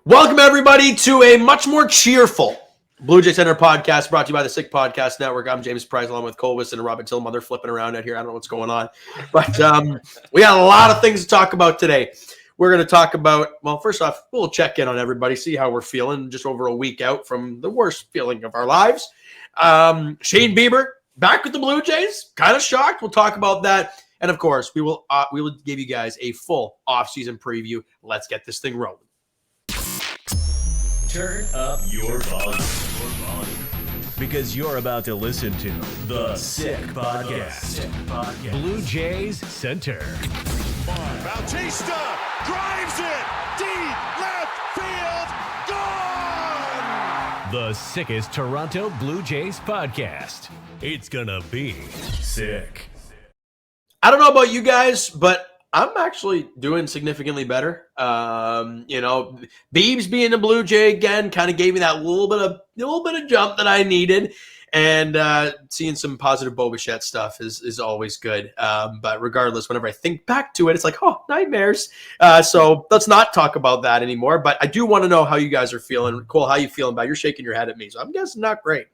Welcome, everybody, to a much more cheerful Blue Jay Center podcast brought to you by the Sick Podcast Network. I'm James Price, along with Cole Wilson and Robin Tillman. They're flipping around out here. I don't know what's going on. But we got a lot of things to talk about today. We're going to talk about, well, first off, we'll check in on everybody, see how we're feeling just over a week out from the worst feeling of our lives. Shane Bieber, back with the Blue Jays. Kind of shocked. We'll talk about that. And, of course, we will give you guys a full offseason preview. Let's get this thing rolling. Turn up your volume. Because you're about to listen to The Sick Podcast. Blue Jays Center. Bautista drives it deep left field. Gone! The sickest Toronto Blue Jays podcast. It's gonna be sick. I don't know about you guys, but I'm actually doing significantly better. Biebs being a Blue Jay again kind of gave me that little bit of jump that I needed, and seeing some positive Bo Bichette stuff is always good. But regardless, whenever I think back to it, it's like, oh, nightmares. So let's not talk about that anymore. But I do want to know how you guys are feeling. Cole, how you feeling about? You're shaking your head at me, so I'm guessing not great.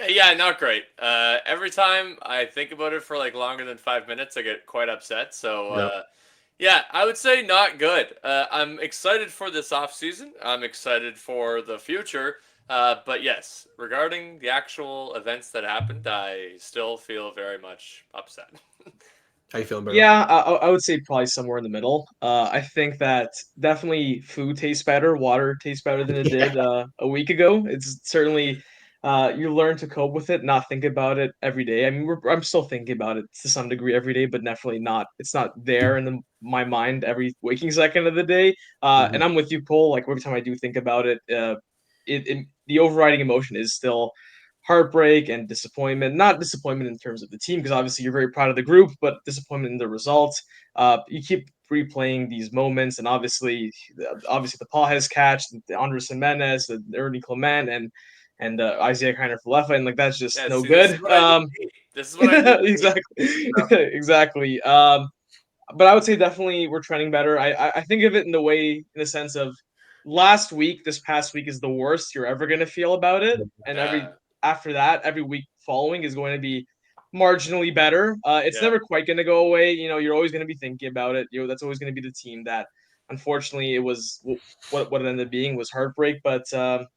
Yeah, not great. Every time I think about it for like longer than 5 minutes, I get quite upset. So. Yep. Yeah, I would say not good. I'm excited for this offseason. I'm excited for the future. But yes, regarding the actual events that happened, I still feel very much upset. How you feeling, bro? Yeah, I would say probably somewhere in the middle. I think that definitely food tastes better, water tastes better than it did a week ago. It's certainly you learn to cope with it, not think about it every day. I mean, I'm still thinking about it to some degree every day, but definitely not. It's not there in my mind every waking second of the day. And I'm with you, Cole. Like every time I do think about it, the overriding emotion is still heartbreak and disappointment. Not disappointment in terms of the team, because obviously you're very proud of the group, but disappointment in the results. You keep replaying these moments, and obviously the Paul has catch, the Andres Jimenez, the Ernie Clement, and Isaiah Kiner-Falefa, and like that's just no good. This is what I need. Exactly. But I would say definitely we're trending better. I think of it in the sense of this past week is the worst you're ever going to feel about it, and every week following is going to be marginally better. It's never quite going to go away. You're always going to be thinking about it. That's always going to be the team that, unfortunately, it was what it ended up being was heartbreak. But I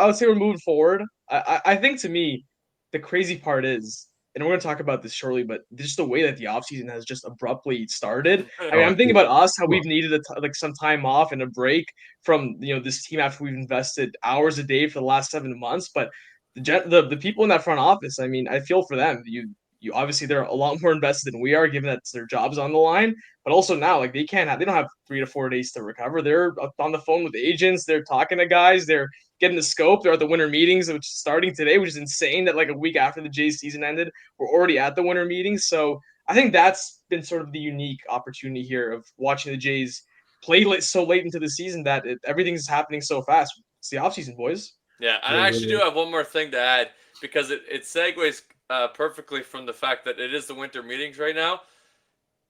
would say we're moving forward. I think to me, the crazy part is, and we're going to talk about this shortly, but just the way that the offseason has just abruptly started. I mean, I'm thinking about us, how we've needed some time off and a break from this team after we've invested hours a day for the last 7 months. But the people in that front office, I mean, I feel for them. You obviously they're a lot more invested than we are, given that their job's on the line. But also now, like they don't have 3 to 4 days to recover. They're on the phone with agents. They're talking to guys. They're getting the scope. They're at the winter meetings, which is starting today, which is insane that like a week after the Jays season ended, we're already at the winter meetings. So I think that's been sort of the unique opportunity here of watching the Jays play so late into the season that everything's happening so fast. It's the offseason, boys. Yeah, and I actually do have one more thing to add, because it segues perfectly from the fact that it is the winter meetings right now.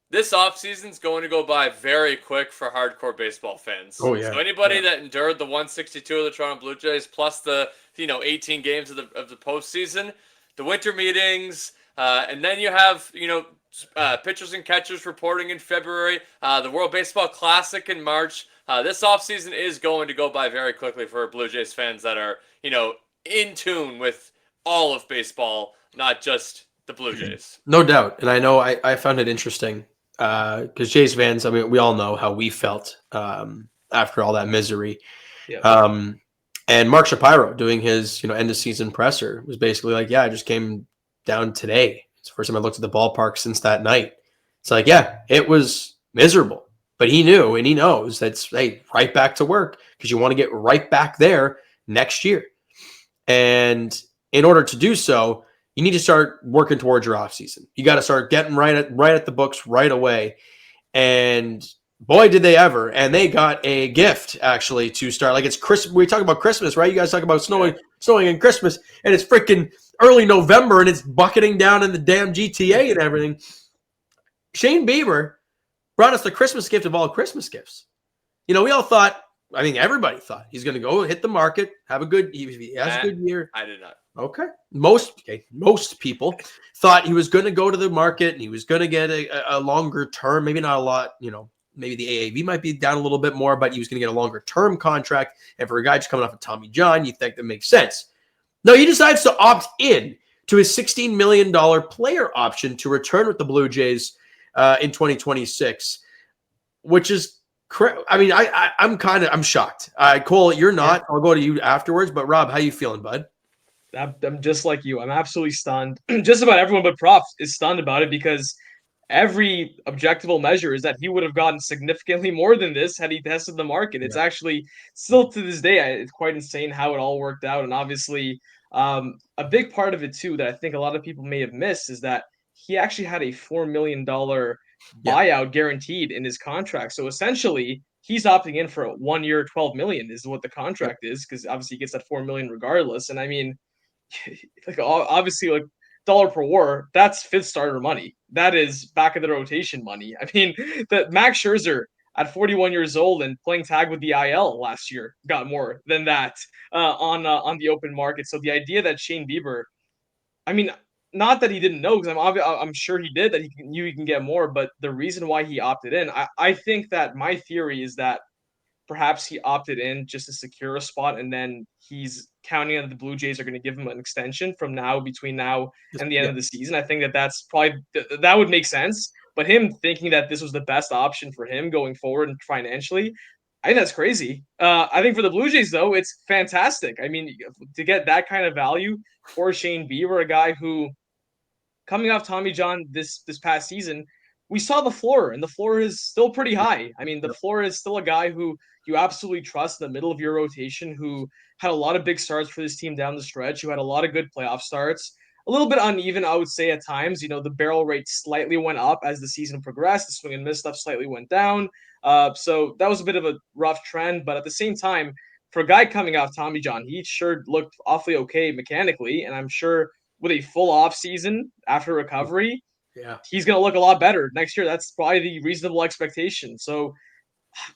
This offseason is going to go by very quick for hardcore baseball fans. Oh, yeah. So anybody that endured the 162 of the Toronto Blue Jays plus the 18 games of the postseason, the winter meetings, and then you have pitchers and catchers reporting in February, the World Baseball Classic in March. This offseason is going to go by very quickly for Blue Jays fans that are in tune with all of baseball, not just the Blue Jays. No doubt. And I know I found it interesting because Jays fans, I mean, we all know how we felt after all that misery. Yeah. And Mark Shapiro doing his end of season presser was basically like, yeah, I just came down today. It's the first time I looked at the ballpark since that night. It's like, yeah, it was miserable. But he knew and he knows that's right back to work, because you want to get right back there next year. And in order to do so, you need to start working towards your offseason. You got to start getting right at the books right away. And boy, did they ever. And they got a gift, actually, to start. Like, it's Christmas. We talk about Christmas, right? You guys talk about snowing in Christmas, and it's freaking early November, and it's bucketing down in the damn GTA and everything. Shane Bieber brought us the Christmas gift of all Christmas gifts. We all thought I mean, everybody thought he's going to go hit the market, have a good, he has a good year. I did not. Okay. Most people thought he was going to go to the market and he was going to get a longer term, maybe not a lot, maybe the AAV might be down a little bit more, but he was going to get a longer term contract. And for a guy just coming off of Tommy John, you think that makes sense. No, he decides to opt in to his $16 million player option to return with the Blue Jays in 2026, which is I mean, I'm shocked. Cole, you're not. I'll go to you afterwards. But Rob, how you feeling, bud? I'm just like you. I'm absolutely stunned. Just about everyone but Props is stunned about it because every objectable measure is that he would have gotten significantly more than this had he tested the market. It's actually still to this day, it's quite insane how it all worked out. And obviously, a big part of it too that I think a lot of people may have missed is that he actually had a $4 million buyout guaranteed in his contract. So essentially, he's opting in for a 1 year, 12 million is what the contract is, because obviously he gets that 4 million regardless. And I mean, like obviously, like dollar per war, that's fifth starter money. That is back of the rotation money. I mean, that Max Scherzer at 41 years old and playing tag with the IL last year got more than that on the open market. So the idea that Shane Bieber, I mean, not that he didn't know, because I'm sure he did, that knew he can get more, but the reason why he opted in, I think that my theory is that perhaps he opted in just to secure a spot, and then he's counting on the Blue Jays are going to give him an extension between now and the end of the season. I think that's probably that would make sense. But him thinking that this was the best option for him going forward and financially, I think that's crazy. I think for the Blue Jays, though, it's fantastic. I mean, to get that kind of value for Shane Bieber, a guy who, coming off Tommy John this past season, we saw the floor, and the floor is still pretty high. I mean, the floor is still a guy who you absolutely trust in the middle of your rotation, who had a lot of big starts for this team down the stretch, who had a lot of good playoff starts. A little bit uneven, I would say, at times. The barrel rate slightly went up as the season progressed. The swing and miss stuff slightly went down. So that was a bit of a rough trend. But at the same time, for a guy coming off Tommy John, he sure looked awfully okay mechanically. And I'm sure with a full off season after recovery, he's going to look a lot better next year. That's probably the reasonable expectation. So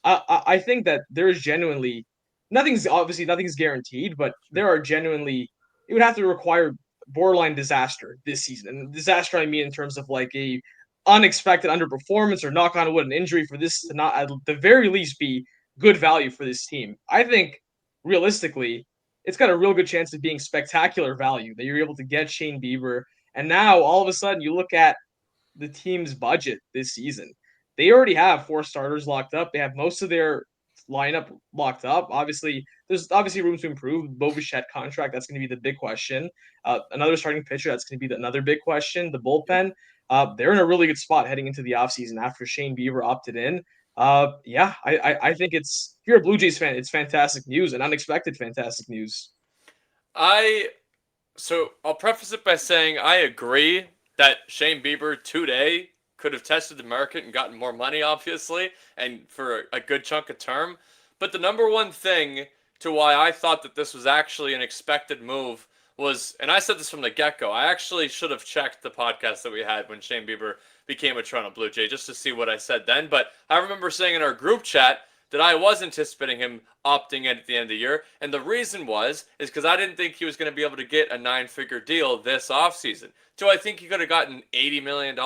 I think that there is genuinely nothing's guaranteed, but there are genuinely, it would have to require borderline disaster this season. And disaster, I mean, in terms of like a unexpected underperformance or knock on wood, an injury for this to not at the very least be good value for this team. I think realistically, it's got a real good chance of being spectacular value that you're able to get Shane Bieber. And now all of a sudden you look at the team's budget this season. They already have 4 starters locked up. They have most of their lineup locked up. There's room to improve. Bo Bichette contract, that's going to be the big question. Another starting pitcher, that's going to be another big question. The bullpen, they're in a really good spot heading into the offseason after Shane Bieber opted in. I think if you're a Blue Jays fan, it's fantastic news and unexpected fantastic news. So I'll preface it by saying I agree that Shane Bieber today could have tested the market and gotten more money, obviously, and for a good chunk of term. But the number one thing to why I thought that this was actually an expected move was, and I said this from the get-go, I actually should have checked the podcast that we had when Shane Bieber became a Toronto Blue Jay just to see what I said then. But I remember saying in our group chat that I was anticipating him opting in at the end of the year. And the reason is because I didn't think he was going to be able to get a 9-figure deal this offseason. Do I think he could have gotten $80 million?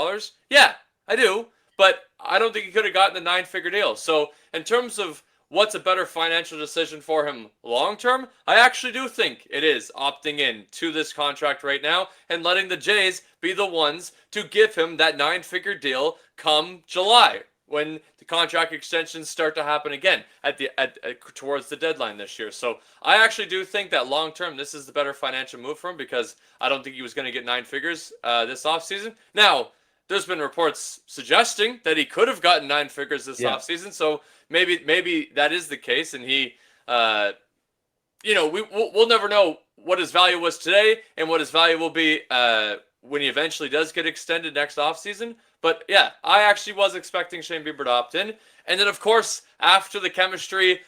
Yeah, I do. But I don't think he could have gotten the 9-figure deal. So in terms of what's a better financial decision for him long term, I actually do think it is opting in to this contract right now and letting the Jays be the ones to give him that 9-figure deal come July, when the contract extensions start to happen again towards the deadline this year. So I actually do think that long term, this is the better financial move for him, because I don't think he was going to get 9 figures this offseason. Now, there's been reports suggesting that he could have gotten 9 figures this offseason. So maybe that is the case, and he, we'll never know what his value was today and what his value will be when he eventually does get extended next offseason. But yeah, I actually was expecting Shane Bieber to opt in. And then, of course, after the chemistry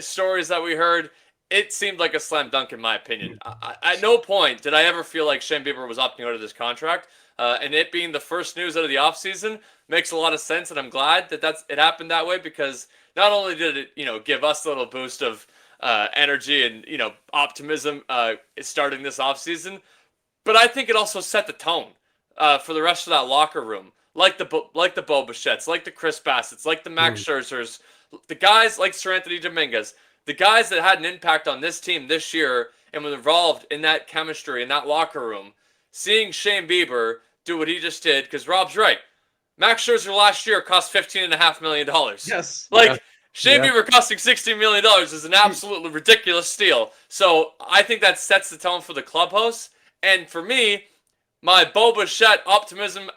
stories that we heard, it seemed like a slam dunk in my opinion. At no point did I ever feel like Shane Bieber was opting out of this contract. And it being the first news out of the offseason makes a lot of sense, and I'm glad that it happened that way, because not only did it, give us a little boost of energy and, optimism starting this offseason, but I think it also set the tone for the rest of that locker room. Like the Bo Bichettes, like the Chris Bassett's, like the Max Scherzers, the guys like Sir Anthony Dominguez, the guys that had an impact on this team this year and were involved in that chemistry in that locker room. Seeing Shane Bieber do what he just did, because Rob's right. Max Scherzer last year cost $15.5 million. Yes. Shane Bieber costing $16 million is an absolutely ridiculous steal. So I think that sets the tone for the clubhouse. And for me, my Bo Bichette optimism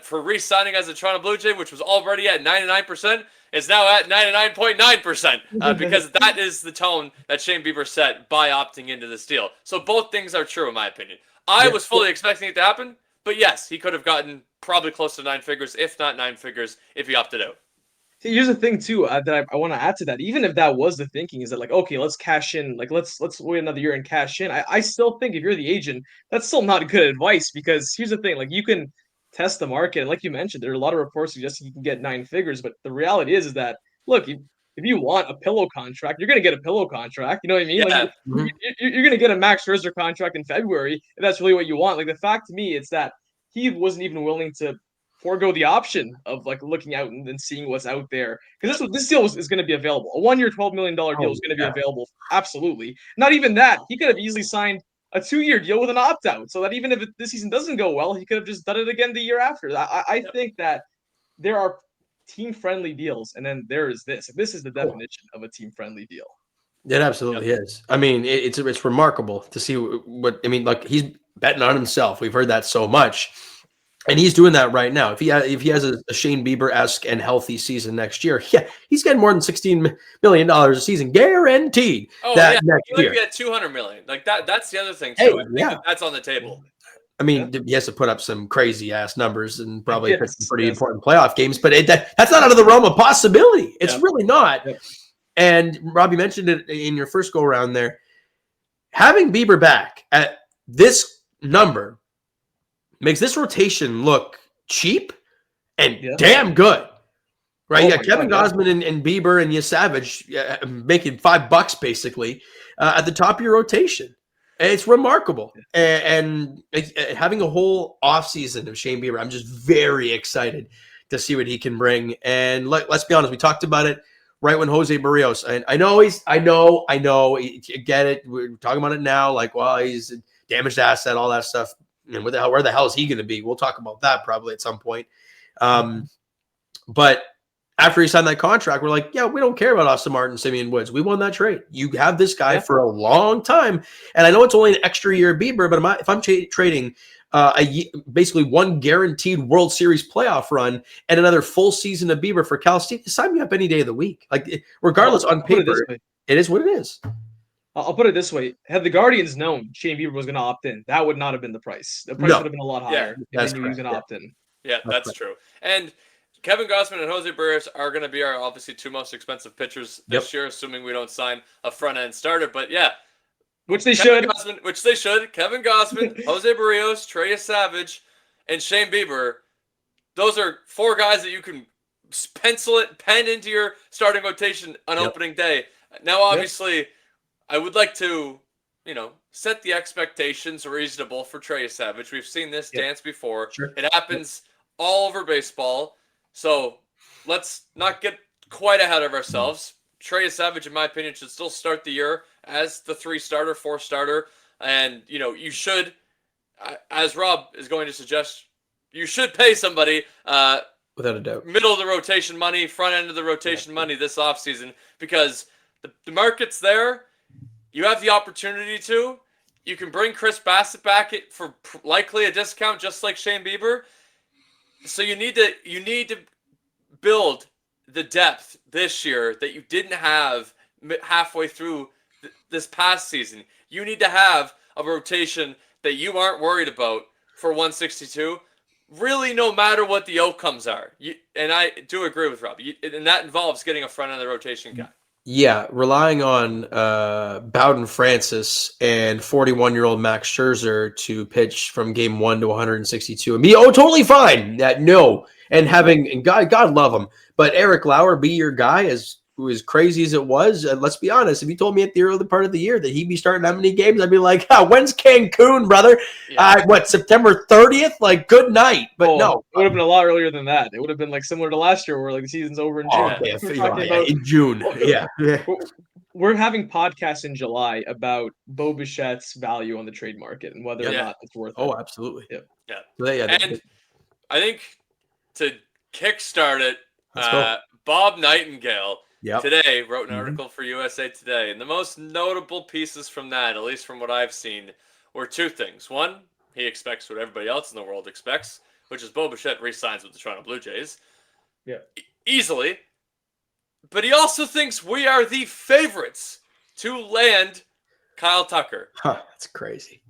for re-signing as a Toronto Blue Jay, which was already at 99%, is now at 99.9% because that is the tone that Shane Bieber set by opting into this deal. So both things are true in my opinion. I was fully expecting it to happen, but yes, he could have gotten probably close to 9 figures, if not 9 figures, if he opted out. See, here's the thing too that I want to add to that. Even if that was the thinking, is that like, okay, let's cash in, like let's wait another year and cash in. I still think if you're the agent, that's still not good advice, because here's the thing: like you can test the market, and like you mentioned, there are a lot of reports suggesting you can get 9 figures, but the reality is that look, if you want a pillow contract, you're gonna get a pillow contract. You know what I mean? Yeah. Like you're gonna get a Max Scherzer contract in February if that's really what you want. Like the fact to me, it's that he wasn't even willing to forego the option of like looking out and seeing what's out there, because this deal is going to be available. A 1-year, $12 million deal is going to be available. Absolutely. Not even that. He could have easily signed a 2-year deal with an opt out, so that even if this season doesn't go well, he could have just done it again the year after. I think that there are team friendly deals, and then there is this. This is the definition of a team friendly deal. It absolutely is. I mean, it's remarkable to see what I mean. Like he's betting on himself. We've heard that so much. And he's doing that right now. If he has a Shane Bieber-esque and healthy season next year, he's getting more than $16 million a season, guaranteed. Oh, next year. He get $200 million. Like that's the other thing too. That's on the table. I mean, he has to put up some crazy ass numbers and probably some pretty important playoff games, but that's not out of the realm of possibility. It's really not. Yep. And Robbie mentioned it in your first go around there. Having Bieber back at this number makes this rotation look cheap and damn good, right? You got Kevin Gausman and Bieber and Savage making $5 basically at the top of your rotation. It's remarkable. And having a whole offseason of Shane Bieber, I'm just very excited to see what he can bring. And let's be honest, we talked about it right when Jose Barrios, and I know, get it. We're talking about it now, like, well, he's a damaged asset, all that stuff. And where the hell is he going to be? We'll talk about that probably at some point. But after he signed that contract, we're like, yeah, we don't care about Austin Martin, Simeon Woods. We won that trade. You have this guy for a long time. And I know it's only an extra year Bieber, but if I'm trading basically one guaranteed World Series playoff run and another full season of Bieber for Cal State, sign me up any day of the week. Like, regardless, on paper, it is what it is. I'll put it this way. Had the Guardians known Shane Bieber was going to opt in, that would not have been the price. The price would have been a lot higher if they knew he was going to opt in. Yeah, that's true. And Kevin Gausman and Jose Barrios are going to be our obviously 2 most expensive pitchers this year, assuming we don't sign a front-end starter. But yeah. Which they should. Kevin Gausman, Jose Barrios, Trey Savage, and Shane Bieber. Those are 4 guys that you can pen into your starting rotation on opening day. Now, obviously, I would like to, set the expectations reasonable for Trey Savage. We've seen this dance before. Sure. It happens all over baseball. So let's not get quite ahead of ourselves. Trey Savage, in my opinion, should still start the year as the 3-starter, 4-starter. And, you should, as Rob is going to suggest, you should pay somebody without a doubt, middle of the rotation money, front end of the rotation money this offseason, because the market's there. You have the opportunity to. You can bring Chris Bassett back for likely a discount, just like Shane Bieber. So you need to build the depth this year that you didn't have halfway through this past season. You need to have a rotation that you aren't worried about for 162. Really, no matter what the outcomes are. And I do agree with Rob. And that involves getting a front end of the rotation guy. Yeah, relying on Bowden Francis and 41-year-old Max Scherzer to pitch from game 1 to 162 and be totally fine. And having, and God love him, but Eric Lauer be your guy as as crazy as it was, let's be honest, if you told me at the early part of the year that he'd be starting that many games, I'd be like, when's Cancun, brother? Yeah. September 30th? Like, good night. But no. It would have been a lot earlier than that. It would have been like similar to last year where like the season's over in June. Okay, We're talking about in June. Yeah. we're having podcasts in July about Bo Bichette's value on the trade market and whether or not it's worth it. Oh, absolutely. Yeah. And I think to kickstart it, Let's go. Bob Nightingale Yep. today wrote an article for USA Today, and the most notable pieces from that, at least from what I've seen, were two things. One, he expects what everybody else in the world expects, which is Bo Bichette re-signs with the Toronto Blue Jays. Yeah. Easily. But he also thinks we are the favorites to land Kyle Tucker. That's crazy.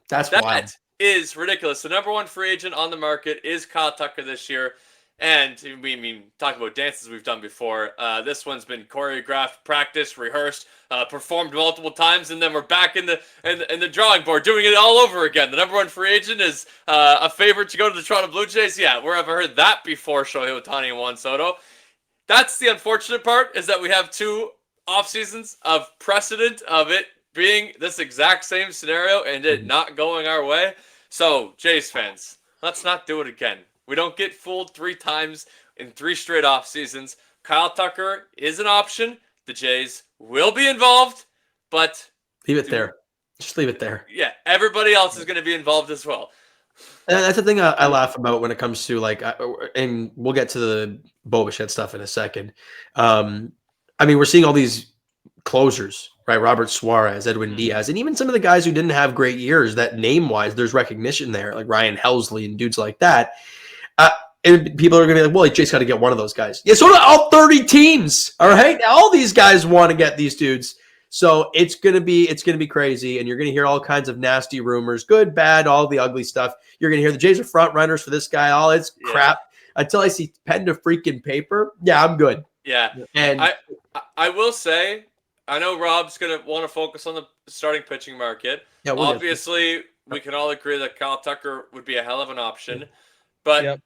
That wild. Is ridiculous. The number one free agent on the market is Kyle Tucker this year. And we mean, talking about dances we've done before, this one's been choreographed, practiced, rehearsed, performed multiple times, and then we're back in the drawing board doing it all over again. The number one free agent is a favorite to go to the Toronto Blue Jays. Yeah, where have I heard that before? Shohei Ohtani and Juan Soto. That's the unfortunate part, is that we have two off seasons of precedent of it being this exact same scenario and it not going our way. So, Jays fans, let's not do it again. We don't get fooled 3 times in 3 straight off seasons. Kyle Tucker is an option. The Jays will be involved, but leave it there. Just leave it there. Yeah, everybody else is going to be involved as well. And that's the thing I laugh about when it comes to and we'll get to the Bo Bichette stuff in a second. We're seeing all these closers, right? Robert Suarez, Edwin Diaz, and even some of the guys who didn't have great years that name-wise, there's recognition there, like Ryan Helsley and dudes like that. And people are going to be like, well, Jake's got to get one of those guys. Yeah, so do all 30 teams, all right? All these guys want to get these dudes. So it's gonna be crazy, and you're gonna hear all kinds of nasty rumors, good, bad, all the ugly stuff. You're gonna hear the Jays are front runners for this guy. All it's crap until I see pen to freaking paper. Yeah, I'm good. Yeah, and I will say, I know Rob's gonna want to focus on the starting pitching market. Yeah, obviously we can all agree that Kyle Tucker would be a hell of an option, but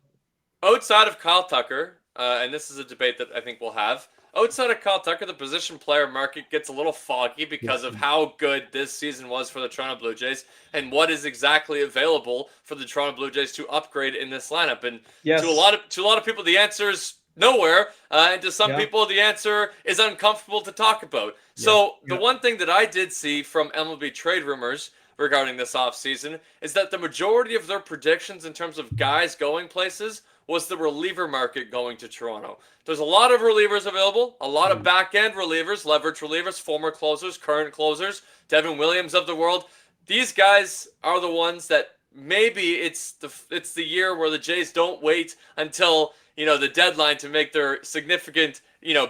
outside of Kyle Tucker, and this is a debate that I think we'll have. Outside of Kyle Tucker, the position player market gets a little foggy because of how good this season was for the Toronto Blue Jays and what is exactly available for the Toronto Blue Jays to upgrade in this lineup. And to a lot of people, the answer is nowhere, and to some people, the answer is uncomfortable to talk about. So the one thing that I did see from MLB trade rumors regarding this offseason is that the majority of their predictions in terms of guys going places was the reliever market going to Toronto. There's a lot of relievers available, a lot of back-end relievers, leverage relievers, former closers, current closers, Devin Williams of the world. These guys are the ones that maybe it's the year where the Jays don't wait until the deadline to make their significant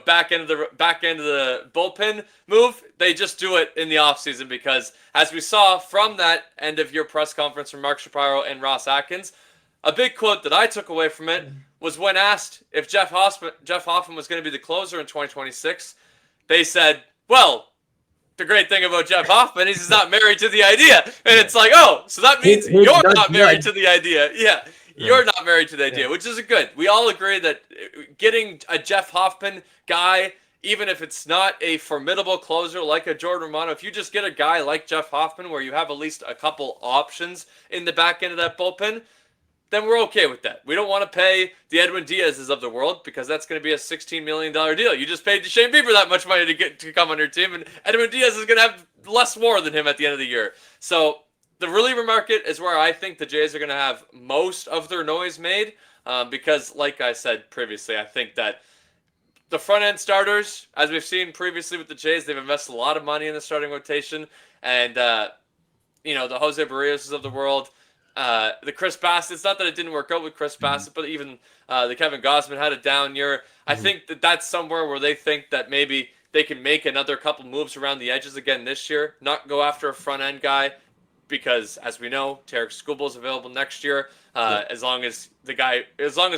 back end of the bullpen move. They just do it in the offseason because, as we saw from that end of year press conference from Mark Shapiro and Ross Atkins, a big quote that I took away from it was when asked if Jeff Hoffman was going to be the closer in 2026, they said, well, the great thing about Jeff Hoffman is he's not married to the idea. And it's like, oh, so that means you're not married to the idea. Yeah, you're not married to the idea, which is good. We all agree that getting a Jeff Hoffman guy, even if it's not a formidable closer like a Jordan Romano, if you just get a guy like Jeff Hoffman where you have at least a couple options in the back end of that bullpen, then we're okay with that. We don't want to pay the Edwin Diaz's of the world because that's going to be a $16 million deal. You just paid Shane Bieber that much money to come on your team, and Edwin Diaz is going to have less WAR than him at the end of the year. So the reliever market is where I think the Jays are going to have most of their noise made because, like I said previously, I think that the front-end starters, as we've seen previously with the Jays, they've invested a lot of money in the starting rotation, and the Jose Barrios of the world, the Chris Bassett. It's not that it didn't work out with Chris Bassett, but even the Kevin Gausman had a down year. I think that that's somewhere where they think that maybe they can make another couple moves around the edges again this year, not go after a front-end guy because, as we know, Tarek Skubal is available next year. As long as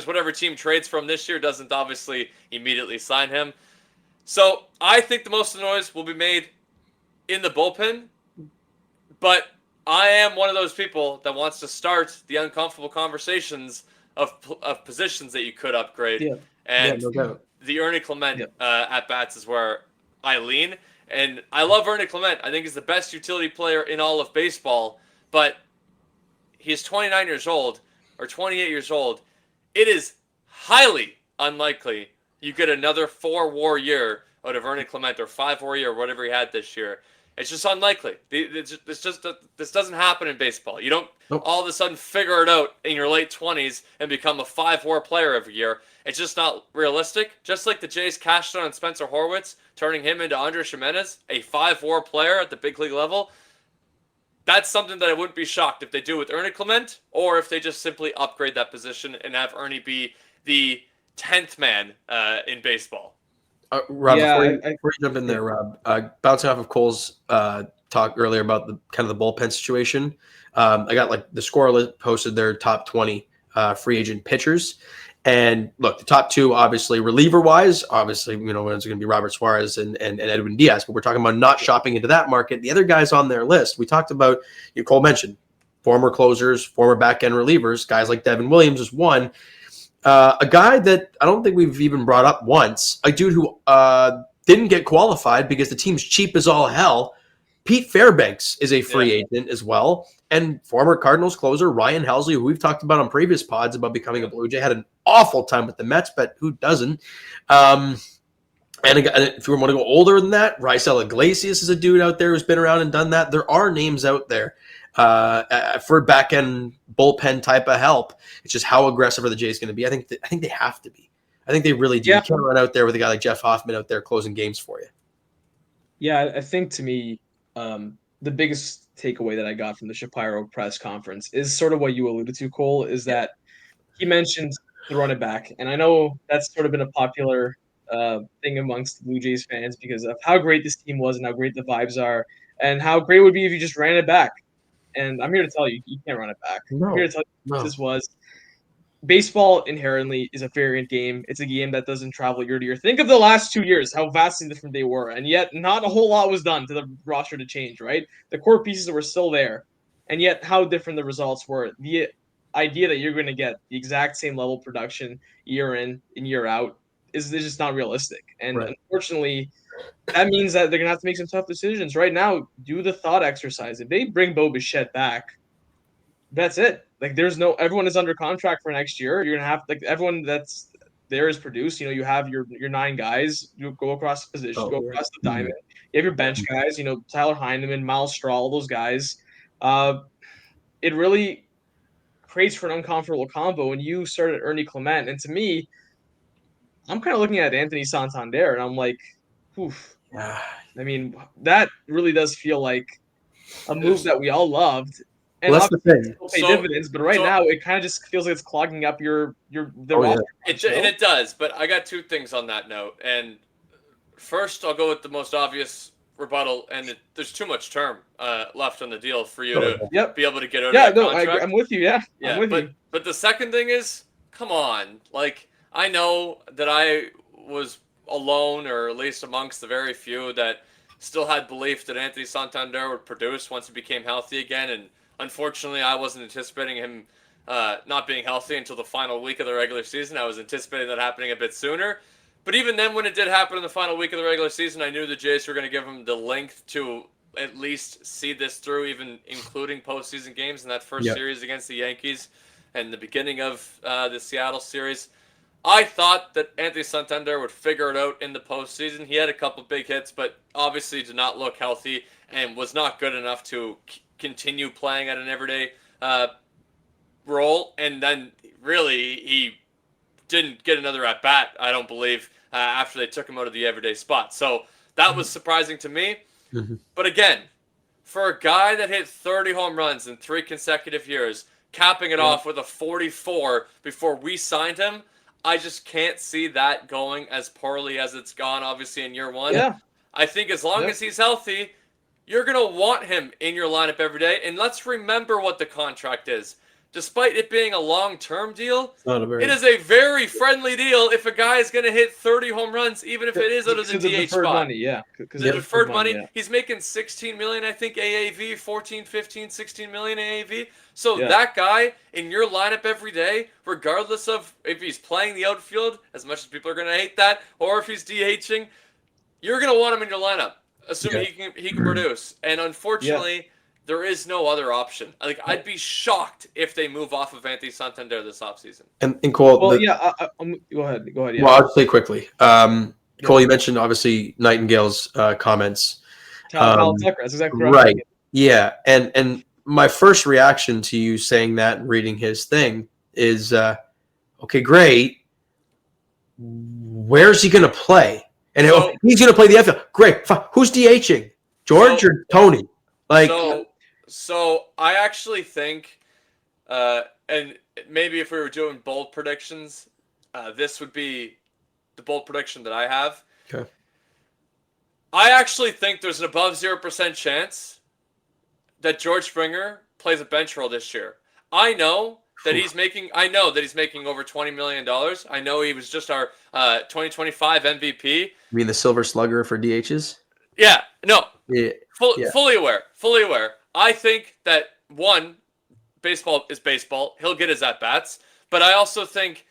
whatever team trades from this year doesn't obviously immediately sign him. So I think the most of the noise will be made in the bullpen, but I am one of those people that wants to start the uncomfortable conversations of positions that you could upgrade. Yeah. And the Ernie Clement at bats is where I lean. And I love Ernie Clement. I think he's the best utility player in all of baseball. But he's 29 years old or 28 years old. It is highly unlikely you get another 4 WAR year out of Ernie Clement or 5 WAR year or whatever he had this year. It's just unlikely. This doesn't happen in baseball. You don't all of a sudden figure it out in your late 20s and become a 5 WAR player every year. It's just not realistic. Just like the Jays cashed on Spencer Horwitz, turning him into Andres Jimenez, a 5 WAR player at the big league level. That's something that I wouldn't be shocked if they do with Ernie Clement, or if they just simply upgrade that position and have Ernie be the 10th man in baseball. Rob, before you jump in there, Rob, bouncing off of Cole's talk earlier about the kind of the bullpen situation, I got like the score list posted their top 20 free agent pitchers. And look, the top 2, obviously, reliever-wise, obviously, it's going to be Robert Suarez and Edwin Diaz. But we're talking about not shopping into that market. The other guys on their list, we talked about, Cole mentioned, former closers, former back-end relievers, guys like Devin Williams is one. A guy that I don't think we've even brought up once, a dude who didn't get qualified because the team's cheap as all hell. Pete Fairbanks is a free agent as well. And former Cardinals closer Ryan Helsley, who we've talked about on previous pods about becoming a Blue Jay, had an awful time with the Mets, but who doesn't? And if you want to go older than that, Raisel Iglesias is a dude out there who's been around and done that. There are names out there for back-end bullpen type of help. It's just how aggressive are the Jays going to be? I think they have to be. I think they really do. You can't run out there with a guy like Jeff Hoffman out there closing games for you. Yeah, I think to me, the biggest takeaway that I got from the Shapiro press conference is sort of what you alluded to, Cole, is that he mentioned the run it back. And I know that's sort of been a popular thing amongst the Blue Jays fans because of how great this team was and how great the vibes are and how great it would be if you just ran it back. And I'm here to tell you, you can't run it back. I'm here to tell you what this was. Baseball inherently is a variant game. It's a game that doesn't travel year to year. Think of the last 2 years, how vastly different they were. And yet not a whole lot was done to the roster to change, right? The core pieces were still there. And yet how different the results were. The idea that you're going to get the exact same level of production year in and year out is just not realistic. And unfortunately, that means that they're going to have to make some tough decisions. Right now, do the thought exercise. If they bring Bo Bichette back, that's it. Like everyone is under contract for next year. You're gonna have everyone that's there is produced. You have your 9 guys. You go across the position, go across the diamond. You have your bench guys. Tyler Heineman, Miles Straw, all those guys. It really creates for an uncomfortable combo. And you started Ernie Clement, and to me, I'm kind of looking at Anthony Santander, and I'm like, oof. I mean, that really does feel like a move that we all loved. And that's the thing. Pay dividends, but now it kind of just feels like it's clogging up the roster. And it does, but I got 2 things on that note. And first, I'll go with the most obvious rebuttal, and there's too much term left on the deal for you to be able to get out of that contract. I'm with you. I'm with you. But the second thing is, come on. Like, I know that I was alone, or at least amongst the very few that still had belief that Anthony Santander would produce once he became healthy again, and unfortunately, I wasn't anticipating him not being healthy until the final week of the regular season. I was anticipating that happening a bit sooner. But even then, when it did happen in the final week of the regular season, I knew the Jays were going to give him the length to at least see this through, even including postseason games in that first series against the Yankees and the beginning of the Seattle series. I thought that Anthony Santander would figure it out in the postseason. He had a couple big hits, but obviously did not look healthy and was not good enough to continue playing at an everyday role, and then really he didn't get another at bat, I don't believe, after they took him out of the everyday spot. So that was surprising to me. But again, for a guy that hit 30 home runs in 3 consecutive years, capping it off with a 44 before we signed him, I just can't see that going as poorly as it's gone, obviously, in year 1. I think as long as he's healthy, you're going to want him in your lineup every day. And let's remember what the contract is. despite it being a long-term deal, Not a very. it is a very friendly deal if a guy is going to hit 30 home runs, even if it is out of the DH deferred spot. money, yeah. Because The deferred money, he's making 16 million, I think, AAV, 14, 15, 16 million AAV. So that guy in your lineup every day, regardless of if he's playing the outfield, as much as people are going to hate that, or if he's DHing, you're going to want him in your lineup, assuming he can produce. And unfortunately, there is no other option. Like, I'd be shocked if they move off of Anthony Santander this offseason. And Cole, go ahead. Yeah. Well, I'll say quickly. Cole, you mentioned obviously Nightingale's comments. Kyle Tucker, that's exactly right. Yeah, and my first reaction to you saying that and reading his thing is, okay, great. Where's he going to play? And he's going to play the outfield. Great. Fine. Who's DHing? George or Tony? Like. So I actually think, and maybe if we were doing bold predictions, this would be the bold prediction that I have. Okay. I actually think there's an above 0% chance that George Springer plays a bench role this year. I know that he's making over $20 million. I know he was just our 2025 MVP. You mean the Silver Slugger for DHs? Yeah. No. Yeah. Fully aware. I think that, one, baseball is baseball. He'll get his at-bats. But I also think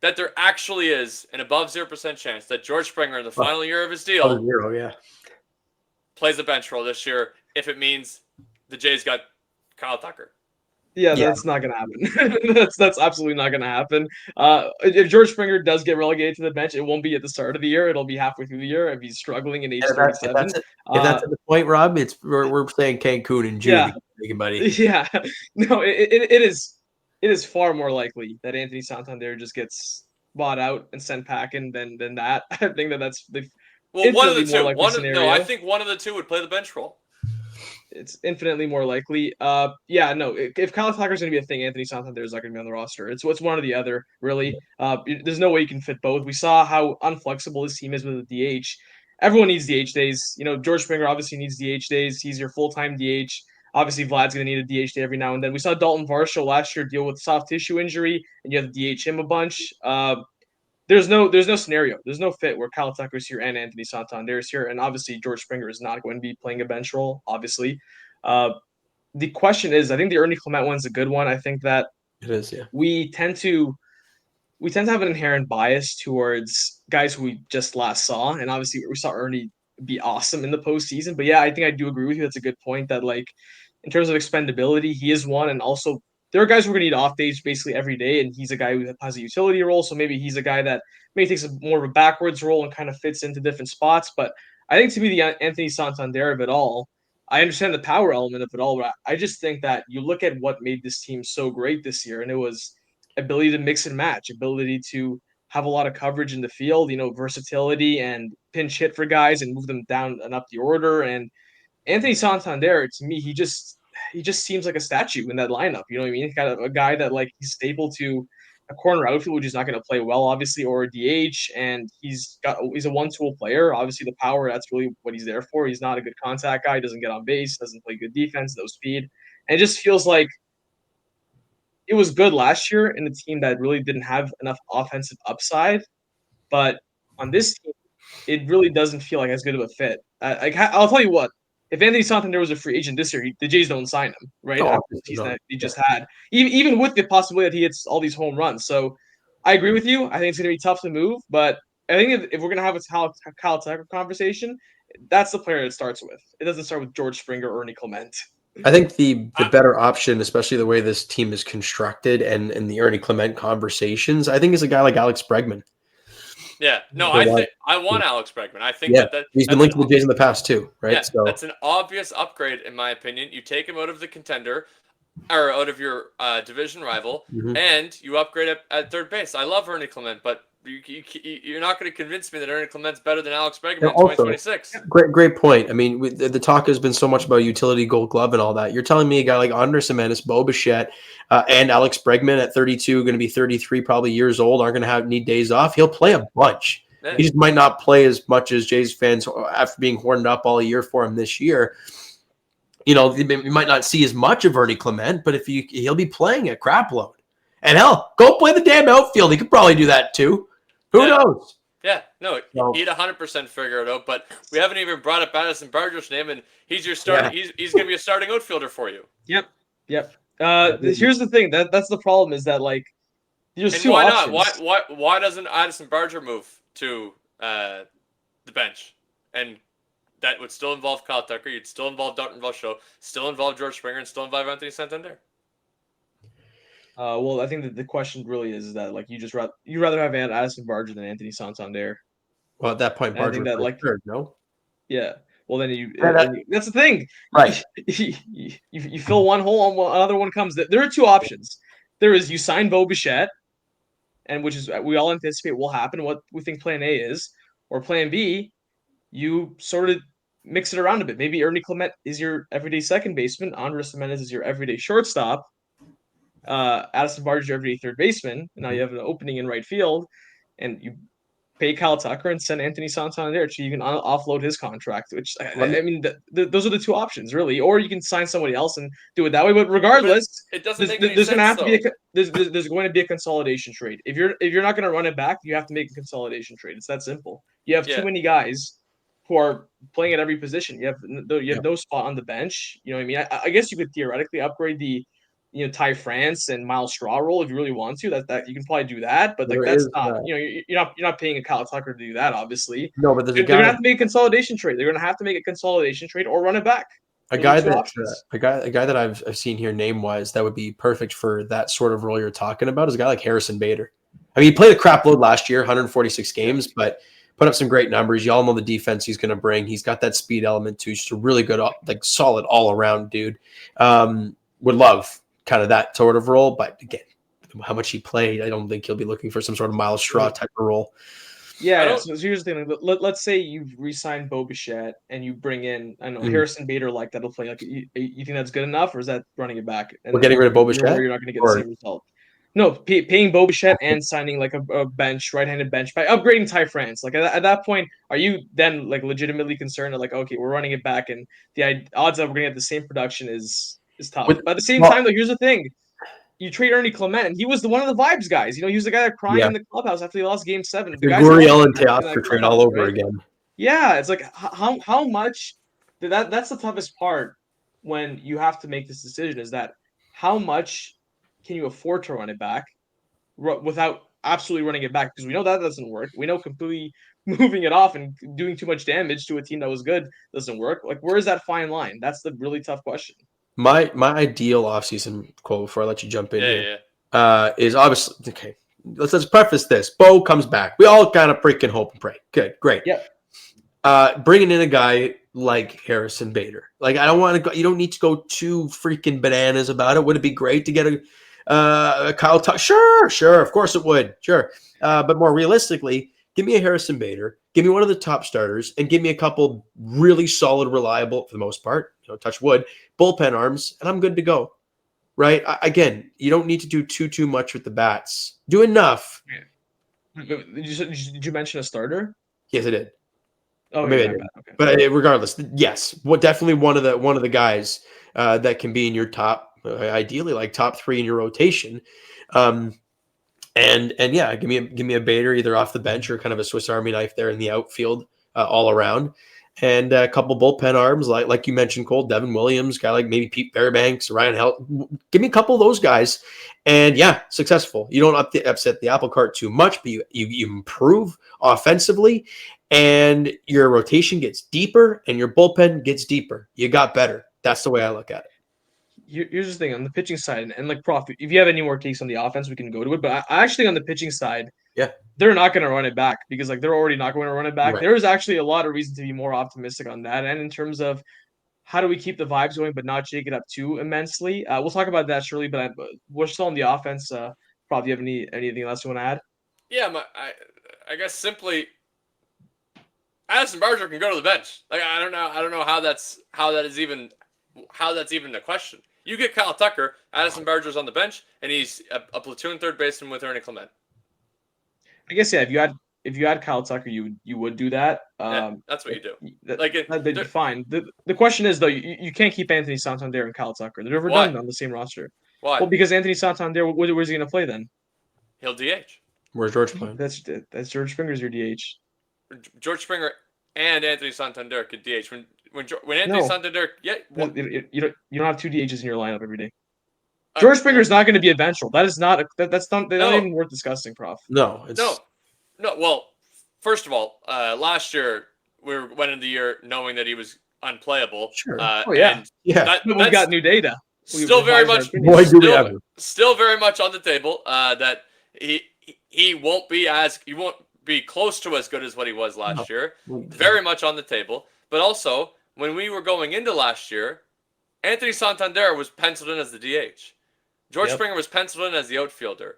that there actually is an above 0% chance that George Springer in the final year of his deal plays a bench role this year if it means the Jays got Kyle Tucker. Yeah, that's not going to happen. that's absolutely not going to happen. If George Springer does get relegated to the bench, it won't be at the start of the year. It'll be halfway through the year if he's struggling in age 37. If that's the point, Rob, we're saying Cancun in June. Yeah, buddy. Yeah, no, it is far more likely that Anthony Santander just gets bought out and sent packing than that. I think that's the one of the two. I think one of the two would play the bench role. It's infinitely more likely. If Kyle Tucker's going to be a thing, Anthony Santander is not going to be on the roster. It's one or the other, really. There's no way you can fit both. We saw how unflexible this team is with the DH. Everyone needs DH days. George Springer obviously needs DH days. He's your full-time DH. Obviously, Vlad's going to need a DH day every now and then. We saw Dalton Varsho last year deal with soft tissue injury, and you have to DH him a bunch. There's no scenario. There's no fit where Kyle Tucker's here and Anthony Santander is here. And obviously, George Springer is not going to be playing a bench role, obviously. The question is, I think the Ernie Clement one's a good one. I think that it is, yeah. We tend to have an inherent bias towards guys who we just last saw. And obviously, we saw Ernie be awesome in the postseason. But yeah, I think I do agree with you. That's a good point that, like, in terms of expendability, he is one. And also, there are guys who are going to need off days basically every day, and he's a guy who has a utility role, so maybe he's a guy that maybe takes more of a backwards role and kind of fits into different spots. But I think to me, the Anthony Santander of it all, I understand the power element of it all, but I just think that you look at what made this team so great this year, and it was ability to mix and match, ability to have a lot of coverage in the field, versatility and pinch hit for guys and move them down and up the order. And Anthony Santander, to me, he just seems like a statue in that lineup. You know what I mean? He's got a guy that, like, he's staple to a corner outfield, which is not going to play well, obviously, or a DH, and he's a one-tool player. Obviously, the power, that's really what he's there for. He's not a good contact guy, doesn't get on base, doesn't play good defense, no speed. And it just feels like it was good last year in a team that really didn't have enough offensive upside. But on this team, it really doesn't feel like as good of a fit. I'll tell you what. If Anthony Santander was a free agent this year, the Jays don't sign him, right? He just had, even with the possibility that he hits all these home runs. So I agree with you. I think it's going to be tough to move, but I think if we're going to have a Kyle Tucker conversation, that's the player it starts with. It doesn't start with George Springer or Ernie Clement. I think the better option, especially the way this team is constructed and the Ernie Clement conversations, I think is a guy like Alex Bregman. Yeah, no, I want Alex Bregman. I think that he's been linked to the Jays in the past too, right? Yeah, so that's an obvious upgrade in my opinion. You take him out of the contender, or out of your division rival, and you upgrade at third base. I love Ernie Clement, but you're not going to convince me that Ernie Clement's better than Alex Bregman in 2026. Great point. I mean, the talk has been so much about utility Gold Glove and all that. You're telling me a guy like Andres Gimenez, Bo Bichette, and Alex Bregman at 32, going to be 33, probably years old, aren't going to need days off. He'll play a bunch. Yeah. He just might not play as much as Jays fans after being horned up all year for him this year. You know, you might not see as much of Ernie Clement, but he'll be playing a crap load. And hell, go play the damn outfield. He could probably do that too. Who knows? Yeah, no, he'd 100% figure it out. But we haven't even brought up Addison Barger's name, and he's your starting. Yeah. He's going to be a starting outfielder for you. Yep. Here's the thing. That's the problem is that like there's and two why options. not? Why doesn't Addison Barger move to the bench? And that would still involve Kyle Tucker. You'd still involve Dalton Varsho, still involve George Springer, and still involve Anthony Santander. Well, I think that the question really is that like you'd rather have Addison Barger than Anthony Santander. Well, at that point, Barger, I think that like third, no. Yeah. Well, then that's the thing, right? You fill one hole, another one comes. There are two options. There is you sign Bo Bichette, and which is we all anticipate will happen. What we think Plan A is, or Plan B, you sort of mix it around a bit. Maybe Ernie Clement is your everyday second baseman. Andres Gimenez is your everyday shortstop. Addison Barger is your everyday third baseman. And now you have an opening in right field, and you pay Kyle Tucker and send Anthony Santander so you can offload his contract. Which I mean, those are the two options, really. Or you can sign somebody else and do it that way. But regardless, it doesn't make there's going to have though. to be there's going to be a consolidation trade. If you're not going to run it back, you have to make a consolidation trade. It's that simple. You have too many guys who are playing at every position. You have no spot on the bench. You know what I mean? I guess you could theoretically upgrade the Ty France and Miles Straw role if you really want to. That you can probably do that, but like that's not you're not paying a Kyle Tucker to do that, obviously. No, but they're gonna have to make a consolidation trade. They're gonna have to make a consolidation trade or run it back. A guy that I've seen here name wise that would be perfect for that sort of role you're talking about is a guy like Harrison Bader. I mean, he played a crap load last year, 146 games, but put up some great numbers. Y'all know the defense he's going to bring. He's got that speed element too. Just a really good, like solid all around dude. Would love kind of that sort of role, but again, how much he played, I don't think he'll be looking for some sort of Miles Straw type of role. Yeah. So here's the thing: let's say you re-sign Bo Bichette and you bring in, I don't know, Harrison Bader like that'll play. Like, you think that's good enough, or is that running it back? And we're getting rid of Bo Bichette. You're not going to get the same result. No, paying Bo Bichette and signing like a bench, right-handed bench by upgrading Ty France. Like at that point, are you then like legitimately concerned that like, okay, we're running it back and the odds that we're going to get the same production is tough. But at the same time, though, here's the thing: you trade Ernie Clement, and he was one of the vibes guys. He was the guy that cried in the clubhouse after they lost Game 7. The Gurriel and Teoscar trade all over again. Yeah, it's like how much that's the toughest part when you have to make this decision is that how much can you afford to run it back without absolutely running it back? Because we know that doesn't work. We know completely moving it off and doing too much damage to a team that was good doesn't work. Like, where is that fine line? That's the really tough question. My ideal offseason quote before I let you jump in is obviously okay. Let's preface this. Bo comes back. We all kind of freaking hope and pray. Good, great. Yeah. Bringing in a guy like Harrison Bader. Like, I don't want to go. You don't need to go too freaking bananas about it. Would it be great to get a Kyle Tucker? Sure. Of course it would. Sure. But more realistically, give me a Harrison Bader. Give me one of the top starters, and give me a couple really solid, reliable, for the most part, touch wood, bullpen arms, and I'm good to go. Right? Again, you don't need to do too much with the bats. Do enough. Did you mention a starter? Yes, I did. Oh, maybe I did. Okay. But regardless, yes, definitely one of the guys that can be in your top, ideally like top 3 in your rotation. And yeah, give me a Bader either off the bench or kind of a Swiss Army knife there in the outfield all around, and a couple bullpen arms like you mentioned, Cole, Devin Williams, guy like maybe Pete Fairbanks, Ryan Held. Give me a couple of those guys, and yeah, successful. You don't upset the apple cart too much, but you improve offensively, and your rotation gets deeper, and your bullpen gets deeper. You got better. That's the way I look at it. Here's the thing on the pitching side, and like Prof, if you have any more takes on the offense, we can go to it. But I actually on the pitching side, they're not going to run it back because like they're already not going to run it back. Right. There is actually a lot of reason to be more optimistic on that, and in terms of how do we keep the vibes going but not shake it up too immensely. We'll talk about that surely, but we're still on the offense. Prof, do you have anything else you want to add? Yeah, I guess simply Addison Barger can go to the bench. Like I don't know how that is even a question. You get Kyle Tucker, Addison Barger's on the bench, and he's a platoon third baseman with Ernie Clement. I guess if if you had Kyle Tucker, you would do that. That's what you do. That'd be fine. The question is though, you can't keep Anthony Santander and Kyle Tucker. They're redundant on the same roster. Why? Well, because Anthony Santander, where's he going to play then? He'll DH. Where's George playing? That's George Springer's your DH. George Springer and Anthony Santander could DH when Anthony Santander. Yeah, well, you don't have two DHs in your lineup every day. George Springer is not going to be a vengeful. That is not. That's not. They're not even worth discussing, Prof. No. No. Well, first of all, last year we went into the year knowing that he was unplayable. Sure. Yeah. We've got new data. Still very much. Boy, do we ever. Still very much on the table. That he won't be close to as good as what he was last year. Very much on the table. But also, when we were going into last year, Anthony Santander was penciled in as the DH. George Springer was penciled in as the outfielder.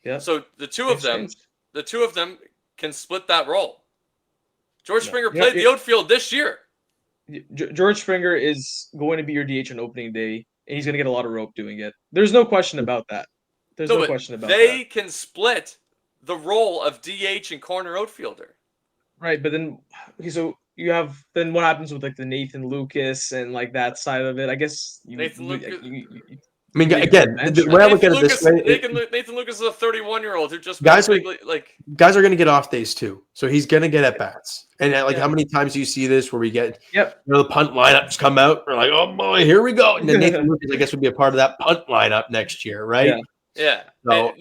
Yeah. So the two of them can split that role. George Springer played the outfield this year. George Springer is going to be your DH on opening day, and he's going to get a lot of rope doing it. There's no question about that. They can split the role of DH and corner outfielder. Right, but then so you have what happens with like the Nathan Lucas and like that side of it? I guess Nathan Lucas. I mean, again, when I look at it this way, Nathan Lucas is a 31-year-old who just guys are going to get off days too, so he's going to get at bats. And how many times do you see this where we get the punt lineups come out? We're like, oh boy, here we go. And then Nathan Lucas, I guess, would be a part of that punt lineup next year, right? Yeah. So,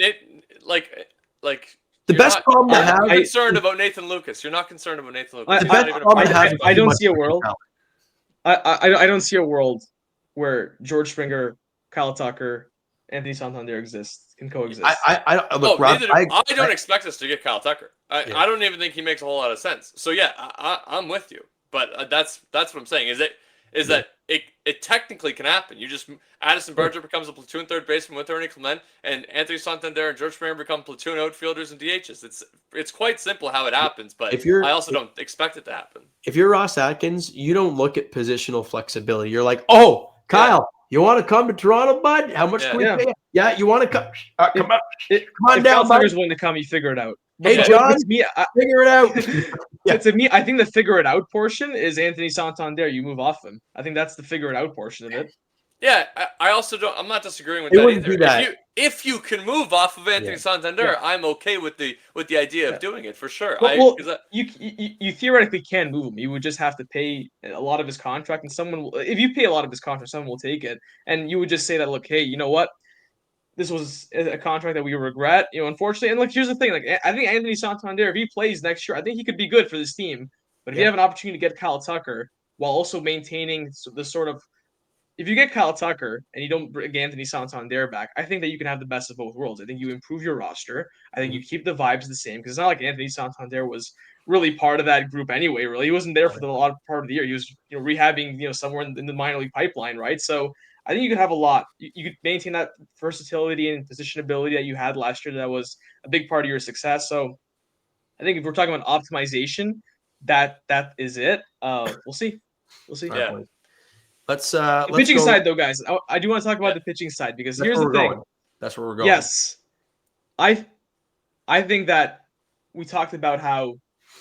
the best problem to have. I'm concerned about Nathan Lucas. You're not concerned about Nathan Lucas. I don't see a world. I don't see a world where George Springer, Kyle Tucker, Anthony Santander can coexist. I don't expect us to get Kyle Tucker. I don't even think he makes a whole lot of sense. So I'm with you. But that's what I'm saying. Is that it technically can happen. You just Addison Berger becomes a platoon third baseman with Ernie Clement, and Anthony Santander and George Springer become platoon outfielders and DHs. It's quite simple how it happens, but I also don't expect it to happen. If you're Ross Atkins, you don't look at positional flexibility. You're like, oh, Kyle. You want to come to Toronto, bud? How much can we pay? Yeah, you want to come? Come on down, bud. If willing to come, you figure it out. Hey, John, figure it out. To me, I think the figure it out portion is Anthony Santander. You move off him. I think that's the figure it out portion of it. Yeah, I also don't. I'm not disagreeing with that either. If you can move off of Anthony Santander, I'm okay with the idea of doing it for sure. You theoretically can move him. You would just have to pay a lot of his contract, and if you pay a lot of his contract, someone will take it, and you would just say that, look, hey, you know what? This was a contract that we regret, unfortunately. And look, here's the thing: I think Anthony Santander, if he plays next year, I think he could be good for this team. But if you have an opportunity to get Kyle Tucker while also maintaining the sort of if you get Kyle Tucker and you don't bring Anthony Santander back, I think that you can have the best of both worlds. I think you improve your roster. I think you keep the vibes the same because it's not like Anthony Santander was really part of that group anyway. Really, he wasn't there for the lot of part of the year. He was rehabbing somewhere in the minor league pipeline, right? So I think you could have a lot. You could maintain that versatility and positionability that you had last year. That was a big part of your success. So I think if we're talking about optimization, that is it. We'll see. Yeah. Let's pitching side though, guys. I do want to talk about the pitching side because here's the thing. That's where we're going. Yes, I think that we talked about how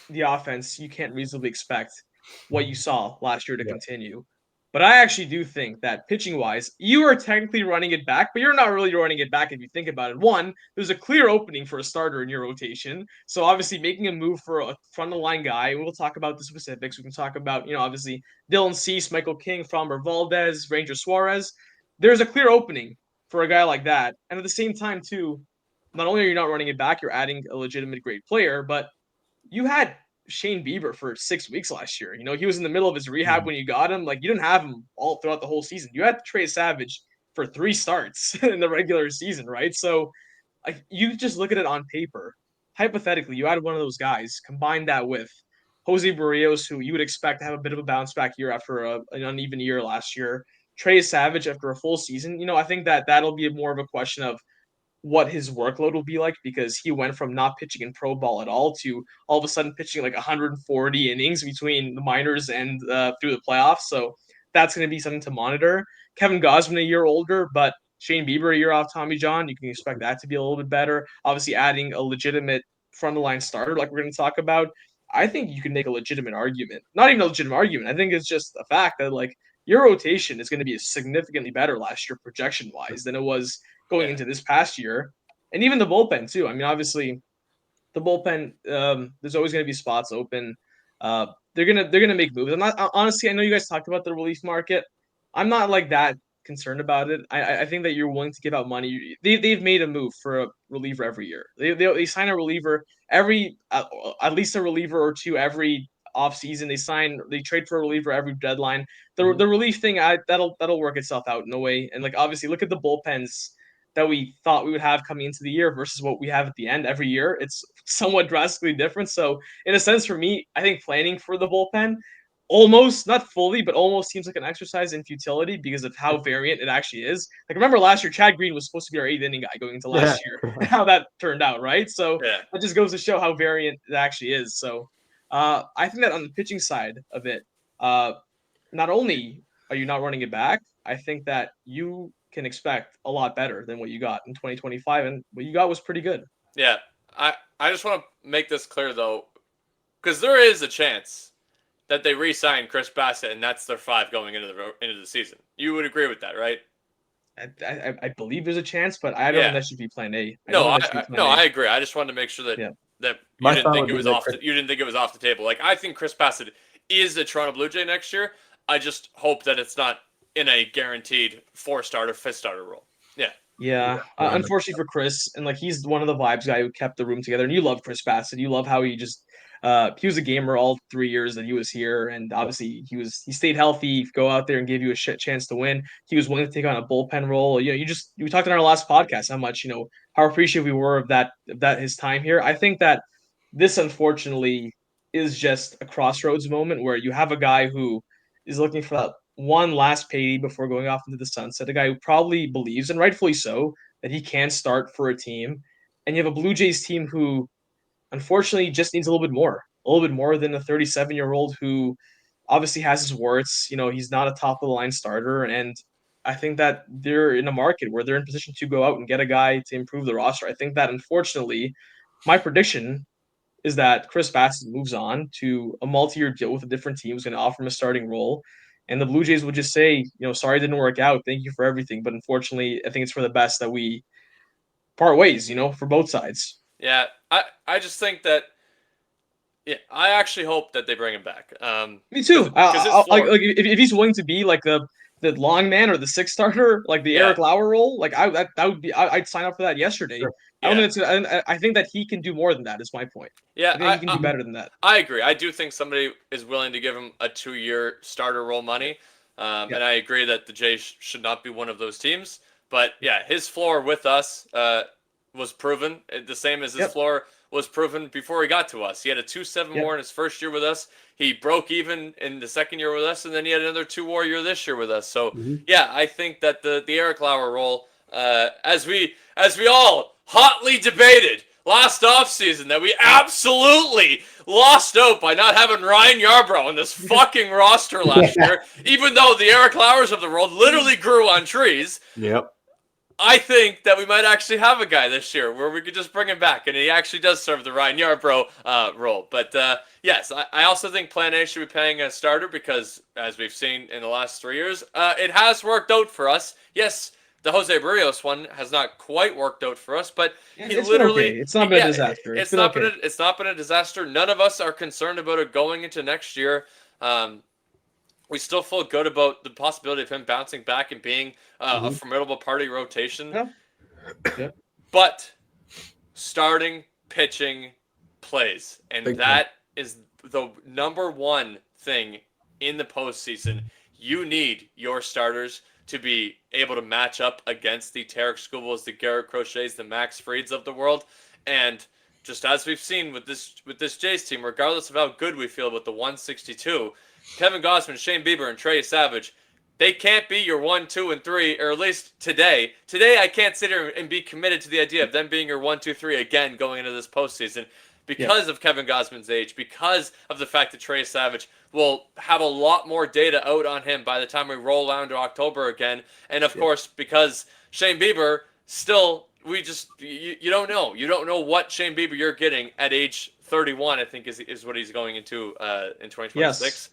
the offense you can't reasonably expect what you saw last year to continue. But I actually do think that pitching-wise, you are technically running it back, but you're not really running it back if you think about it. One, there's a clear opening for a starter in your rotation. So obviously making a move for a front-of-the-line guy, and we'll talk about the specifics. We can talk about, obviously Dylan Cease, Michael King, Framber Valdez, Ranger Suarez. There's a clear opening for a guy like that. And at the same time, too, not only are you not running it back, you're adding a legitimate great player, but you had Shane Bieber for 6 weeks last year. He was in the middle of his rehab when you got him. Like, you didn't have him all throughout the whole season. You had Trey Savage for 3 starts in the regular season, right? So, you just look at it on paper. Hypothetically, you had one of those guys, combine that with Jose Barrios, who you would expect to have a bit of a bounce back year after an uneven year last year. Trey Savage after a full season. I think that'll be more of a question of what his workload will be like because he went from not pitching in pro ball at all to all of a sudden pitching like 140 innings between the minors and through the playoffs. So that's going to be something to monitor. Kevin Gausman a year older, but Shane Bieber a year off Tommy John. You can expect that to be a little bit better. Obviously adding a legitimate front of the line starter, like we're going to talk about, I think you can make a legitimate argument. Not even a legitimate argument. I think it's just a fact that like your rotation is going to be significantly better last year projection wise than it was going into this past year, and even the bullpen too. I mean, obviously the bullpen, there's always going to be spots open. They're gonna make moves. I'm not honestly. I know you guys talked about the relief market. I'm not like that concerned about it. I think that you're willing to give out money. They've made a move for a reliever every year. They sign a reliever every at least a reliever or two every offseason. They trade for a reliever every deadline. The relief thing, that'll work itself out in a way. And like obviously look at the bullpens that we thought we would have coming into the year versus what we have at the end every year. It's somewhat drastically different. So in a sense, for me, I think planning for the bullpen almost, not fully, but almost seems like an exercise in futility because of how variant it actually is. Like remember last year, Chad Green was supposed to be our 8th inning guy going into last year, and how that turned out, right? So that just goes to show how variant it actually is. So I think that on the pitching side of it, not only are you not running it back, I think that you can expect a lot better than what you got in 2025, and what you got was pretty good. Yeah, I just want to make this clear though, because there is a chance that they re-sign Chris Bassett and that's their 5 going into the season. You would agree with that, right? I believe there's a chance, but I don't think that should be plan A. I agree. I just wanted to make sure that that you didn't think it was you didn't think it was off the table. Like I think Chris Bassett is the Toronto Blue Jay next year. I just hope that it's not in a guaranteed 4-starter, 5th-starter role. Yeah. Yeah. Unfortunately for Chris, and like he's one of the vibes guy who kept the room together. And you love Chris Bassett. You love how he just he was a gamer all 3 years that he was here, and obviously he stayed healthy, go out there and gave you a chance to win. He was willing to take on a bullpen role. You know, we talked in our last podcast how much how appreciative we were of that his time here. I think that this unfortunately is just a crossroads moment where you have a guy who is looking for that one last payday before going off into the sunset. A guy who probably believes, and rightfully so, that he can start for a team. And you have a Blue Jays team who, unfortunately, just needs a little bit more than a 37-year-old who obviously has his warts. You know, he's not a top of the line starter. And I think that they're in a market where they're in position to go out and get a guy to improve the roster. I think that, unfortunately, my prediction is that Chris Bassett moves on to a multi-year deal with a different team who's going to offer him a starting role. And the Blue Jays would just say, sorry it didn't work out. Thank you for everything. But unfortunately, I think it's for the best that we part ways, for both sides. Yeah, I just think that, I actually hope that they bring him back. Me too. If he's willing to be like the long man or the 6th starter, like the Eric Lauer role, like that would be, I'd sign up for that yesterday. Sure. I think that he can do more than that. Is my point. Yeah, I think he can do better than that. I agree. I do think somebody is willing to give him a 2-year starter role money, and I agree that the Jays should not be one of those teams. But yeah, his floor with us was proven the same as his floor was proven before he got to us. He had a 2.7 WAR in his first year with us. He broke even in the second year with us, and then he had another 2 WAR year this year with us. So I think that the Eric Lauer role, as we all hotly debated last offseason, that we absolutely lost out by not having Ryan Yarbrough on this fucking roster last year, even though the Eric Lauers of the world literally grew on trees. Yep. I think that we might actually have a guy this year where we could just bring him back, and he actually does serve the Ryan Yarbrough role. But yes, I also think Plan A should be paying a starter because, as we've seen in the last 3 years, it has worked out for us. Yes, the Jose Barrios one has not quite worked out for us, but it's not been a disaster. It's not been a disaster. None of us are concerned about it going into next year. We still feel good about the possibility of him bouncing back and being a formidable party rotation. Yeah. But starting pitching plays, and that is the number one thing in the postseason. You need your starters to be able to match up against the Tarek Skubals, the Garrett Crochets, the Max Frieds of the world. And just as we've seen with this Jays team, regardless of how good we feel about the 162, Kevin Gausman, Shane Bieber, and Trey Savage, they can't be your 1, 2, and 3, or at least today. Today, I can't sit here and be committed to the idea of them being your 1, 2, 3 again going into this postseason because of Kevin Gausman's age, because of the fact that Trey Savage will have a lot more data out on him by the time we roll down to October again, and of course, because Shane Bieber still you don't know. You don't know what Shane Bieber you're getting at age 31. I think is what he's going into in 2026. Yes.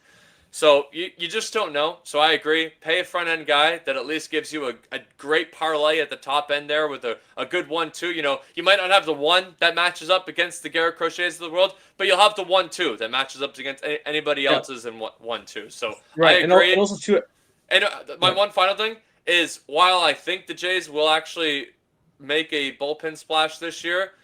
So you just don't know. So I agree. Pay a front end guy that at least gives you a great parlay at the top end there with a good 1-2. You might not have the one that matches up against the Garrett Crochets of the world, but you'll have the 1-2 that matches up against anybody else's in 1-2. So I agree. And also too. And my one final thing is, while I think the Jays will actually make a bullpen splash this year,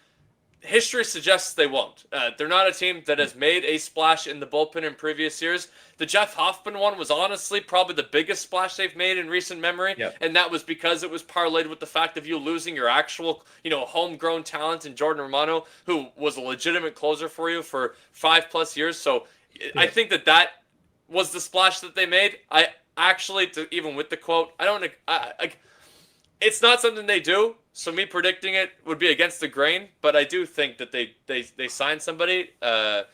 history suggests they won't. They're not a team that has made a splash in the bullpen in previous years. The Jeff Hoffman one was honestly probably the biggest splash they've made in recent memory, and that was because it was parlayed with the fact of you losing your actual, homegrown talent in Jordan Romano, who was a legitimate closer for you for 5+ years. So I think that was the splash that they made. I actually, even with the quote, it's not something they do. So me predicting it would be against the grain, but I do think that they signed somebody. I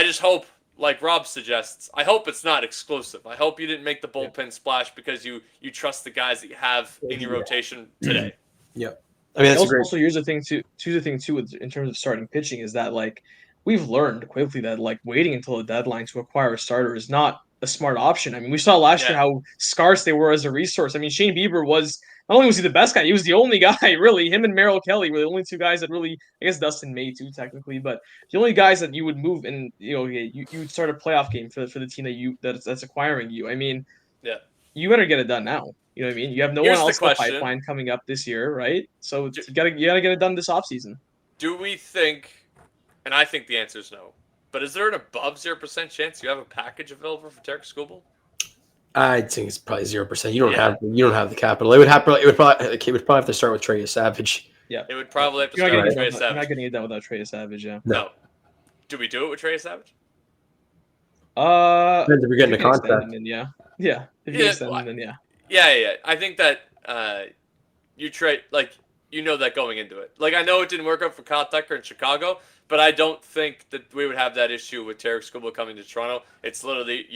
just hope, like Rob suggests, I hope it's not exclusive. I hope you didn't make the bullpen splash because you trust the guys that you have in your rotation today. Yep. I mean, that's also here's the thing too. In terms of starting pitching is that we've learned quickly that waiting until the deadline to acquire a starter is not a smart option. I mean, we saw last year how scarce they were as a resource. I mean, Shane Bieber was not only was he the best guy, he was the only guy really. Him and Merrill Kelly were the only two guys that really, I guess Dustin May too technically, but the only guys that you would move and you would start a playoff game for the team that's acquiring you. I mean, you better get it done now. You know what I mean? You have no one else in the pipeline coming up this year, right? So you gotta get it done this offseason. Do we think? And I think the answer is no. But is there an above 0% chance you have a package available for Tarek Skubal? I think it's probably 0%. You don't have the capital. It would probably have to start with Trey Savage. Yeah, it would probably have to start with Trey Savage. You're not getting it done without Trey Savage. Yeah. No. Do we do it with Trey Savage? Depends if you're getting a contract. Yeah. If you extend him, then yeah. Yeah. I think that you trade that going into it. I know it didn't work out for Kyle Tucker in Chicago, but I don't think that we would have that issue with Tarek Skubal coming to Toronto. It's literally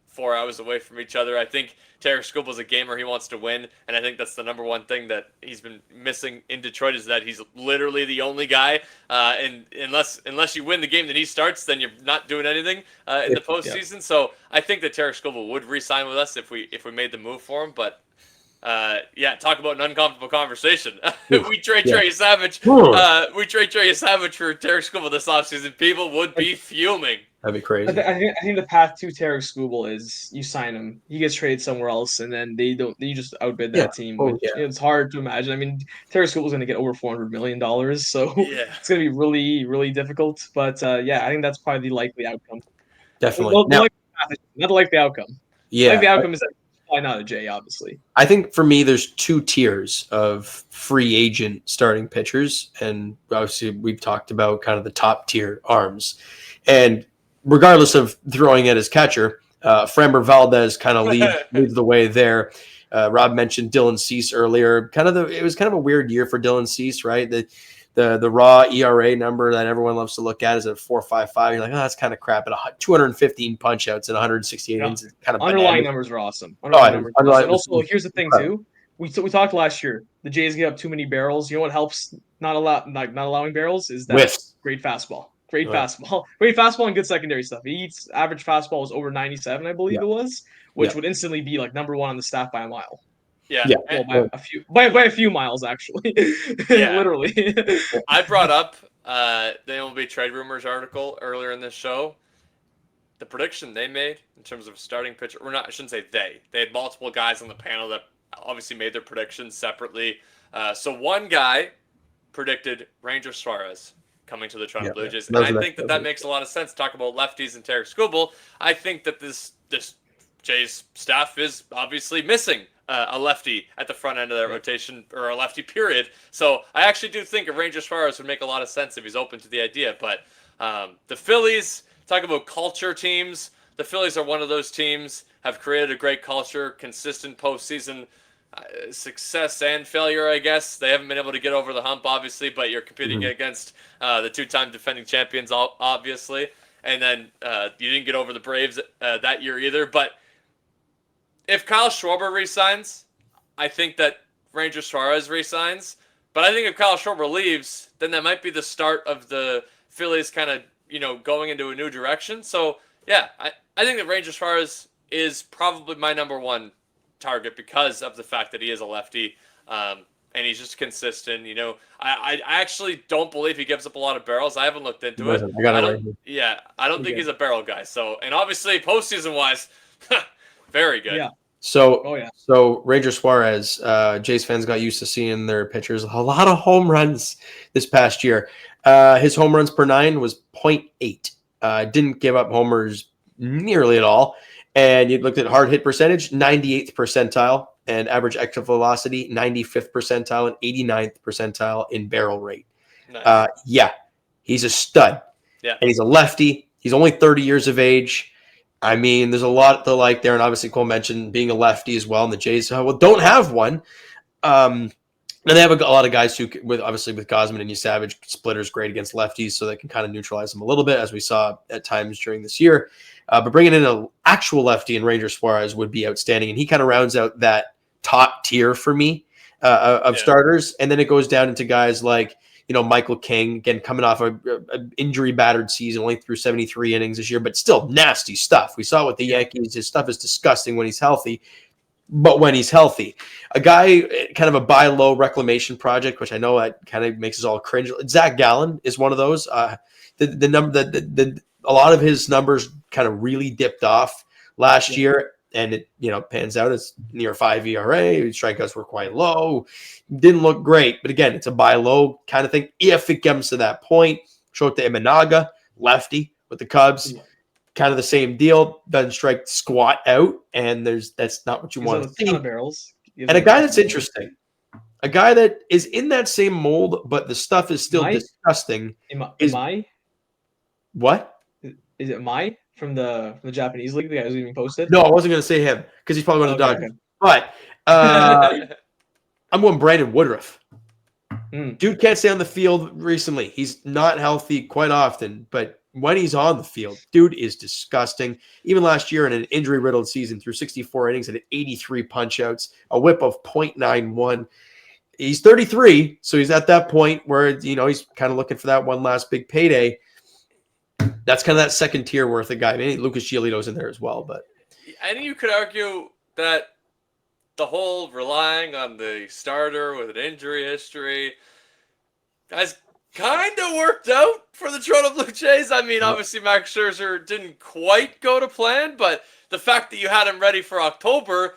4 hours away from each other. I think Tarek Skubal's a gamer. He wants to win, and I think that's the number one thing that he's been missing in Detroit is that he's literally the only guy. And unless you win the game that he starts, then you're not doing anything in the postseason. Yeah. So I think that Tarek Skubal would re-sign with us if we made the move for him. But talk about an uncomfortable conversation. We trade Trey Savage. We trade Trey Savage for Tarek Skubal this offseason. People would be fuming. That'd be crazy. I think the path to Tarek Skubal is you sign him, he gets traded somewhere else, and then you just outbid that team. It's hard to imagine. I mean, Tarek Skubal's going to get over $400 million, so it's going to be really, really difficult. But I think that's probably the likely outcome. Definitely. Not the likely outcome. Yeah. The likely outcome is probably not a J, obviously. I think for me, there's two tiers of free agent starting pitchers, and obviously we've talked about kind of the top tier arms, and regardless of throwing it as catcher, Framber Valdez kind of leads the way there. Rob mentioned Dylan Cease earlier. It was kind of a weird year for Dylan Cease, right? The raw ERA number that everyone loves to look at is at 4.55. You're like, that's kind of crap. At 215 punch outs and 168 innings, it's kind of underlying numbers are awesome. And also, here's the thing too. We talked last year. The Jays give up too many barrels. You know what helps not allowing barrels is that great fastball. Great fastball and good secondary stuff. He eats average fastball was over 97, I believe it was, which would instantly be number one on the staff by a mile. Yeah. Well, by a few miles actually. Literally. I brought up the MLB trade rumors article earlier in this show. The prediction they made in terms of starting pitcher, I shouldn't say they. They had multiple guys on the panel that obviously made their predictions separately. So one guy predicted Ranger Suarez coming to the Toronto Blue Jays. And I think that makes a lot of sense. Talk about lefties and Tarek Skubal. I think that this Jays staff is obviously missing a lefty at the front end of their rotation, or a lefty period. So I actually do think a Ranger Suarez would make a lot of sense if he's open to the idea. But the Phillies, talk about culture teams. The Phillies are one of those teams, have created a great culture, consistent postseason success and failure, I guess. They haven't been able to get over the hump, obviously, but you're competing against the two-time defending champions, obviously. And then you didn't get over the Braves that year either. But if Kyle Schwarber resigns, I think that Ranger Suarez resigns. But I think if Kyle Schwarber leaves, then that might be the start of the Phillies kind of, going into a new direction. So, yeah, I think that Ranger Suarez is probably my number one target because of the fact that he is a lefty. And he's just consistent. I actually don't believe he gives up a lot of barrels. I haven't looked into it. I got it right here. Yeah, I don't think he's a barrel guy. So, and obviously postseason wise, very good. Yeah. So Ranger Suarez, Jays fans got used to seeing their pitchers a lot of home runs this past year. His home runs per 9 was 0.8. Didn't give up homers nearly at all. And you looked at hard hit percentage, 98th percentile, and average exit velocity, 95th percentile, and 89th percentile in barrel rate. Nice. He's a stud. Yeah. And he's a lefty. He's only 30 years of age. I mean, there's a lot to like there. And obviously, Cole mentioned being a lefty as well. And the Jays don't have one. And they have a lot of guys who, with Gausman and Savage, splitter's great against lefties, so they can kind of neutralize them a little bit, as we saw at times during this year. But bringing in an actual lefty in Ranger Suarez would be outstanding. And he kind of rounds out that top tier for me of starters. And then it goes down into guys like, Michael King, again, coming off a injury battered season, only threw 73 innings this year, but still nasty stuff. We saw with the Yankees, his stuff is disgusting when he's healthy, but when he's healthy, a guy kind of a buy low reclamation project, which I know that kind of makes us all cringe. Zach Gallen is one of those. A lot of his numbers kind of really dipped off last year, and it pans out as near 5 ERA. Strikeouts were quite low, didn't look great. But again, it's a buy low kind of thing. If it comes to that point, Shota Imanaga, lefty with the Cubs, kind of the same deal. Doesn't strike squat out, and that's not what you want to see. Barrels. And a guy that's interesting, a guy that is in that same mold, but the stuff is still disgusting. What? Is it Mai from the Japanese league? The guy who's even posted? No, I wasn't going to say him because he's probably going to Dodgers. But I'm going Brandon Woodruff. Dude can't stay on the field recently. He's not healthy quite often, but when he's on the field, dude is disgusting. Even last year in an injury-riddled season, through 64 innings, had 83 punch-outs, a whip of .91. He's 33, so he's at that point where he's kind of looking for that one last big payday. That's kind of that second tier worth of guy. I mean, Lucas Giolito's in there as well, but I think you could argue that the whole relying on the starter with an injury history has kind of worked out for the Toronto Blue Jays. I mean, obviously Max Scherzer didn't quite go to plan, but the fact that you had him ready for October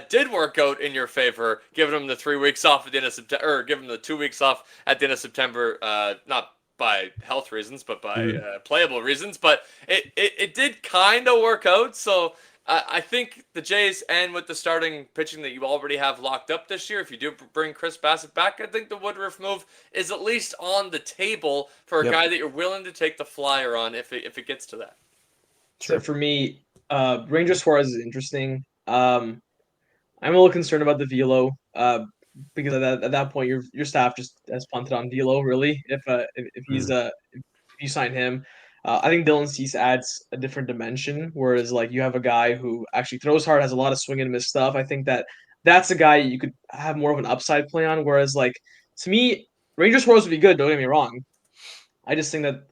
did work out in your favor, giving him the 3 weeks off at the end of September, or giving him the 2 weeks off at the end of September, not by health reasons, but by playable reasons. But it did kind of work out. So I think the Jays, and with the starting pitching that you already have locked up this year, if you do bring Chris Bassett back, I think the Woodruff move is at least on the table for a guy that you're willing to take the flyer on if it gets to that. So for me, Ranger Suarez is interesting. I'm a little concerned about the velo. Because at that point your staff just has punted on Velo, really. If you sign him, I think Dylan Cease adds a different dimension. Whereas like you have a guy who actually throws hard, has a lot of swing and miss stuff. I think that's a guy you could have more of an upside play on. Whereas like to me, Ranger Suarez would be good. Don't get me wrong. I just think that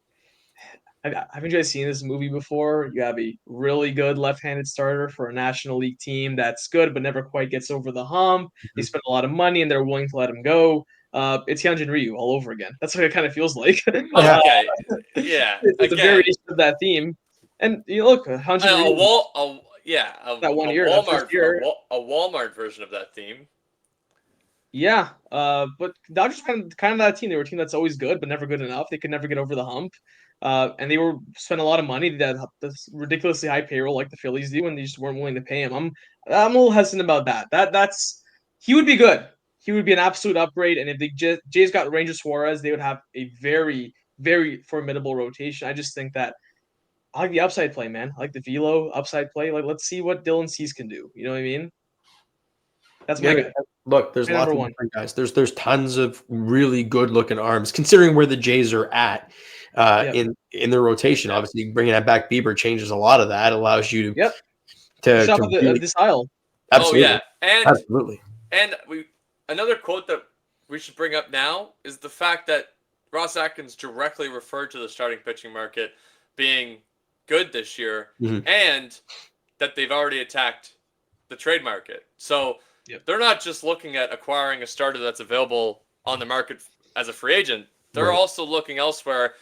haven't you guys seen this movie before? You have a really good left-handed starter for a National League team that's good but never quite gets over the hump. They spend a lot of money and they're willing to let him go. It's Hyunjin Ryu all over again. That's what it kind of feels like. Okay. Yeah. It's a variation of that theme. And you look, Hyunjin Ryu. That 1 year. A Walmart version of that theme. Yeah, but Dodgers kind of that team. They were a team that's always good but never good enough. They could never get over the hump. And they were spent a lot of money. They had this ridiculously high payroll like the Phillies do, and they just weren't willing to pay him. I'm a little hesitant about that. That's he would be good. He would be an absolute upgrade. And if the Jays got Ranger Suarez, they would have a very, very formidable rotation. I just think that I like the upside play, man. I like the velo upside play. Like, let's see what Dylan Cease can do. You know what I mean? That's my guy. Look, there's lots of different guys. There's tons of really good looking arms, considering where the Jays are at. In their rotation, obviously bringing that back Bieber changes a lot of that. Allows you to shop of this aisle. Absolutely. Oh yeah, and absolutely. And another quote that we should bring up now is the fact that Ross Atkins directly referred to the starting pitching market being good this year, and that they've already attacked the trade market. So they're not just looking at acquiring a starter that's available on the market as a free agent. They're also looking elsewhere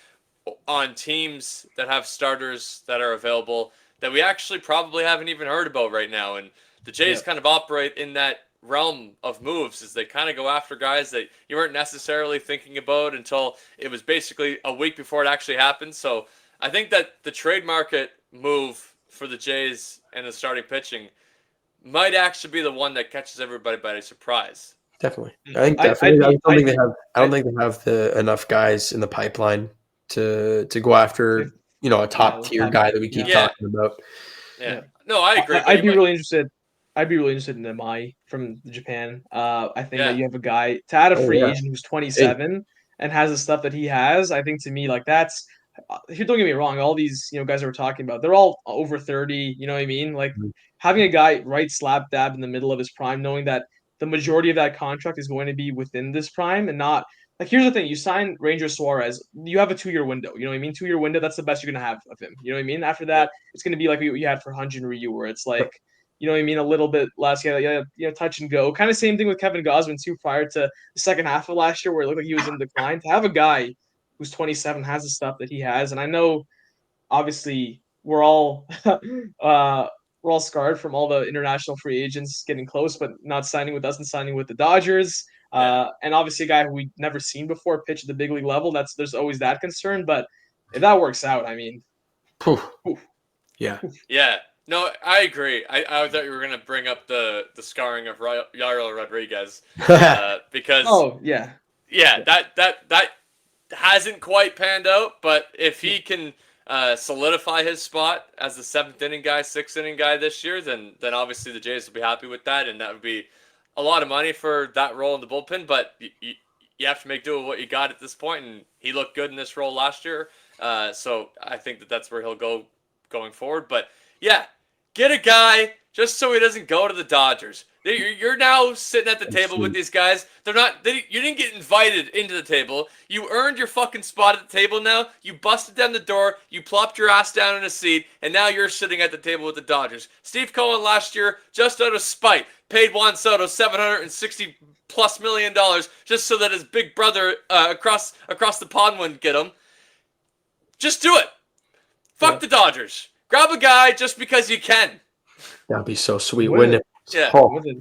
on teams that have starters that are available that we actually probably haven't even heard about right now. And the Jays kind of operate in that realm of moves, as they kind of go after guys that you weren't necessarily thinking about until it was basically a week before it actually happened. So I think that the trade market move for the Jays and the starting pitching might actually be the one that catches everybody by surprise. Definitely. I think definitely. I don't think they have enough guys in the pipeline to go after, a top tier guy that we keep talking about. Yeah. No, I agree. I'd be really interested. I'd be really interested in Amai from Japan. I think that you have a guy to add a free agent who's 27 and has the stuff that he has. I think to me, like that's. Don't get me wrong. All these guys that we're talking about, they're all over 30. You know what I mean? Like having a guy right slap dab in the middle of his prime, knowing that the majority of that contract is going to be within this prime and not. Like, here's the thing. You sign Ranger Suarez, you have a 2-year window. You know what I mean? 2-year window, that's the best you're going to have of him. You know what I mean? After that, it's going to be like what you had for Hyunjin Ryu, where it's like, you know what I mean? A little bit less, touch and go. Kind of same thing with Kevin Gausman, too, prior to the second half of last year, where it looked like he was in decline. To have a guy who's 27 has the stuff that he has. And I know, obviously, we're all scarred from all the international free agents getting close, but not signing with us and signing with the Dodgers. And obviously a guy who we've never seen before pitch at the big league level. There's always that concern. But if that works out, I mean, yeah. No, I agree. I thought you were going to bring up the scarring of Yairo Rodriguez because that hasn't quite panned out. But if he can solidify his spot as the 7th inning guy, 6th inning guy this year, then obviously the Jays will be happy with that, and that would be a lot of money for that role in the bullpen. But you have to make do with what you got at this point, and he looked good in this role last year. So I think that's where he'll go going forward. But yeah, get a guy just so he doesn't go to the Dodgers. You're now sitting at the table with these guys. You didn't get invited into the table. You earned your fucking spot at the table now. You busted down the door. You plopped your ass down in a seat, and now you're sitting at the table with the Dodgers. Steve Cohen last year, just out of spite, paid Juan Soto $760+ million just so that his big brother across the pond wouldn't get him. Just do it. Fuck the Dodgers. Grab a guy just because you can. That'd be so sweet, wouldn't it? Yeah.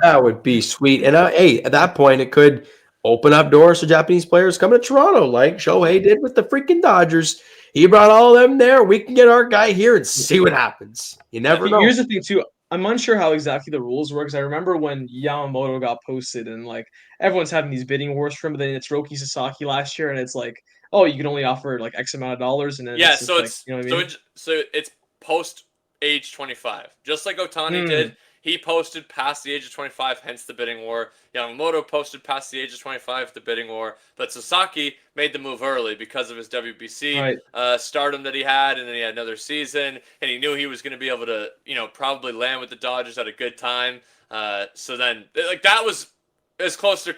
That would be sweet. And hey, at that point, it could open up doors to Japanese players coming to Toronto, like Shohei did with the freaking Dodgers. He brought all of them there. We can get our guy here and see what happens. You never know. Here's the thing, too. I'm unsure how exactly the rules work, because I remember when Yamamoto got posted and, like, everyone's having these bidding wars for him, but then it's Roki Sasaki last year, and it's like, oh, you can only offer, like, X amount of dollars. And then so it's post age 25. Just like Ohtani did. He posted past the age of 25, hence the bidding war. Yamamoto posted past the age of 25, the bidding war. But Sasaki made the move early because of his WBC stardom that he had, and then he had another season, and he knew he was going to be able to, probably land with the Dodgers at a good time. So then, like, that was as close to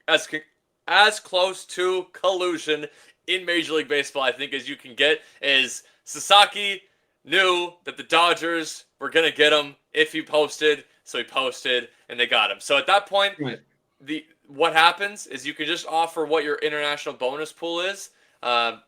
as close to collusion in Major League Baseball, I think, as you can get. Is Sasaki knew that the Dodgers were going to get him if he posted, so he posted, and they got him. So at that point, what happens is you can just offer what your international bonus pool is,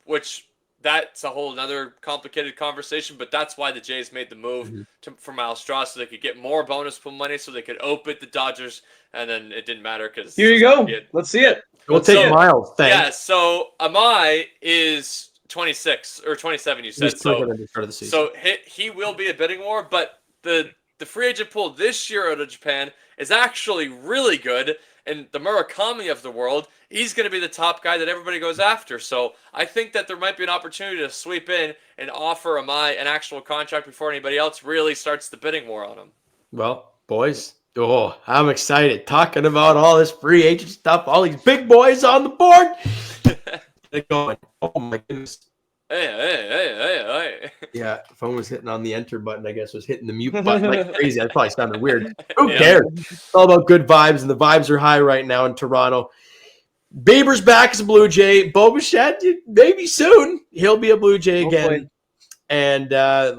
which that's a whole another complicated conversation, but that's why the Jays made the move for Miles Straw, so they could get more bonus pool money, so they could open the Dodgers, and then it didn't matter because here you go. Let's see it. We'll take Miles. Thanks. Yeah, so Amai is 26 or 27, you said. So he will be a bidding war, but the free agent pool this year out of Japan is actually really good, and the Murakami of the world, he's going to be the top guy that everybody goes after. So I think that there might be an opportunity to sweep in and offer Amai an actual contract before anybody else really starts the bidding war on him. Well, boys, I'm excited talking about all this free agent stuff, all these big boys on the board. They're going, oh my goodness. Hey. Yeah, phone was hitting on the enter button, I guess was hitting the mute button like crazy. That probably sounded weird. Who cares? It's all about good vibes, and the vibes are high right now in Toronto. Bieber's back as a Blue Jay. Bo Bichette, maybe soon he'll be a Blue Jay again. Hopefully. And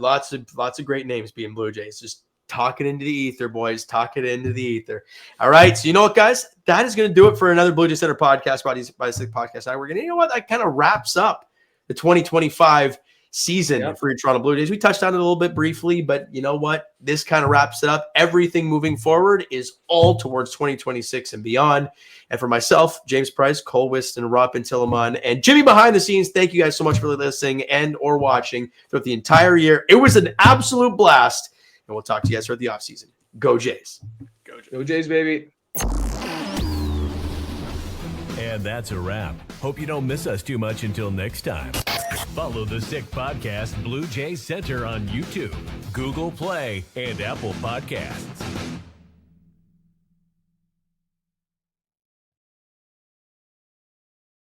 lots of great names being Blue Jays. Just talk it into the ether, boys. Talk it into the ether. All right. So you know what, guys? That is going to do it for another Blue Jay Center podcast by the Sick Podcast Network. And you know what? That kind of wraps up the 2025 season for your Toronto Blue Jays. We touched on it a little bit briefly, but you know what? This kind of wraps it up. Everything moving forward is all towards 2026 and beyond. And for myself, James Price, Cole Whiston, Rob Pintillaman, and Jimmy behind the scenes, thank you guys so much for listening and or watching throughout the entire year. It was an absolute blast. And we'll talk to you guys throughout the offseason. Go Jays. Go Jays, baby. And that's a wrap. Hope you don't miss us too much until next time. Follow the Sick Podcast Blue Jays Center on YouTube, Google Play, and Apple Podcasts.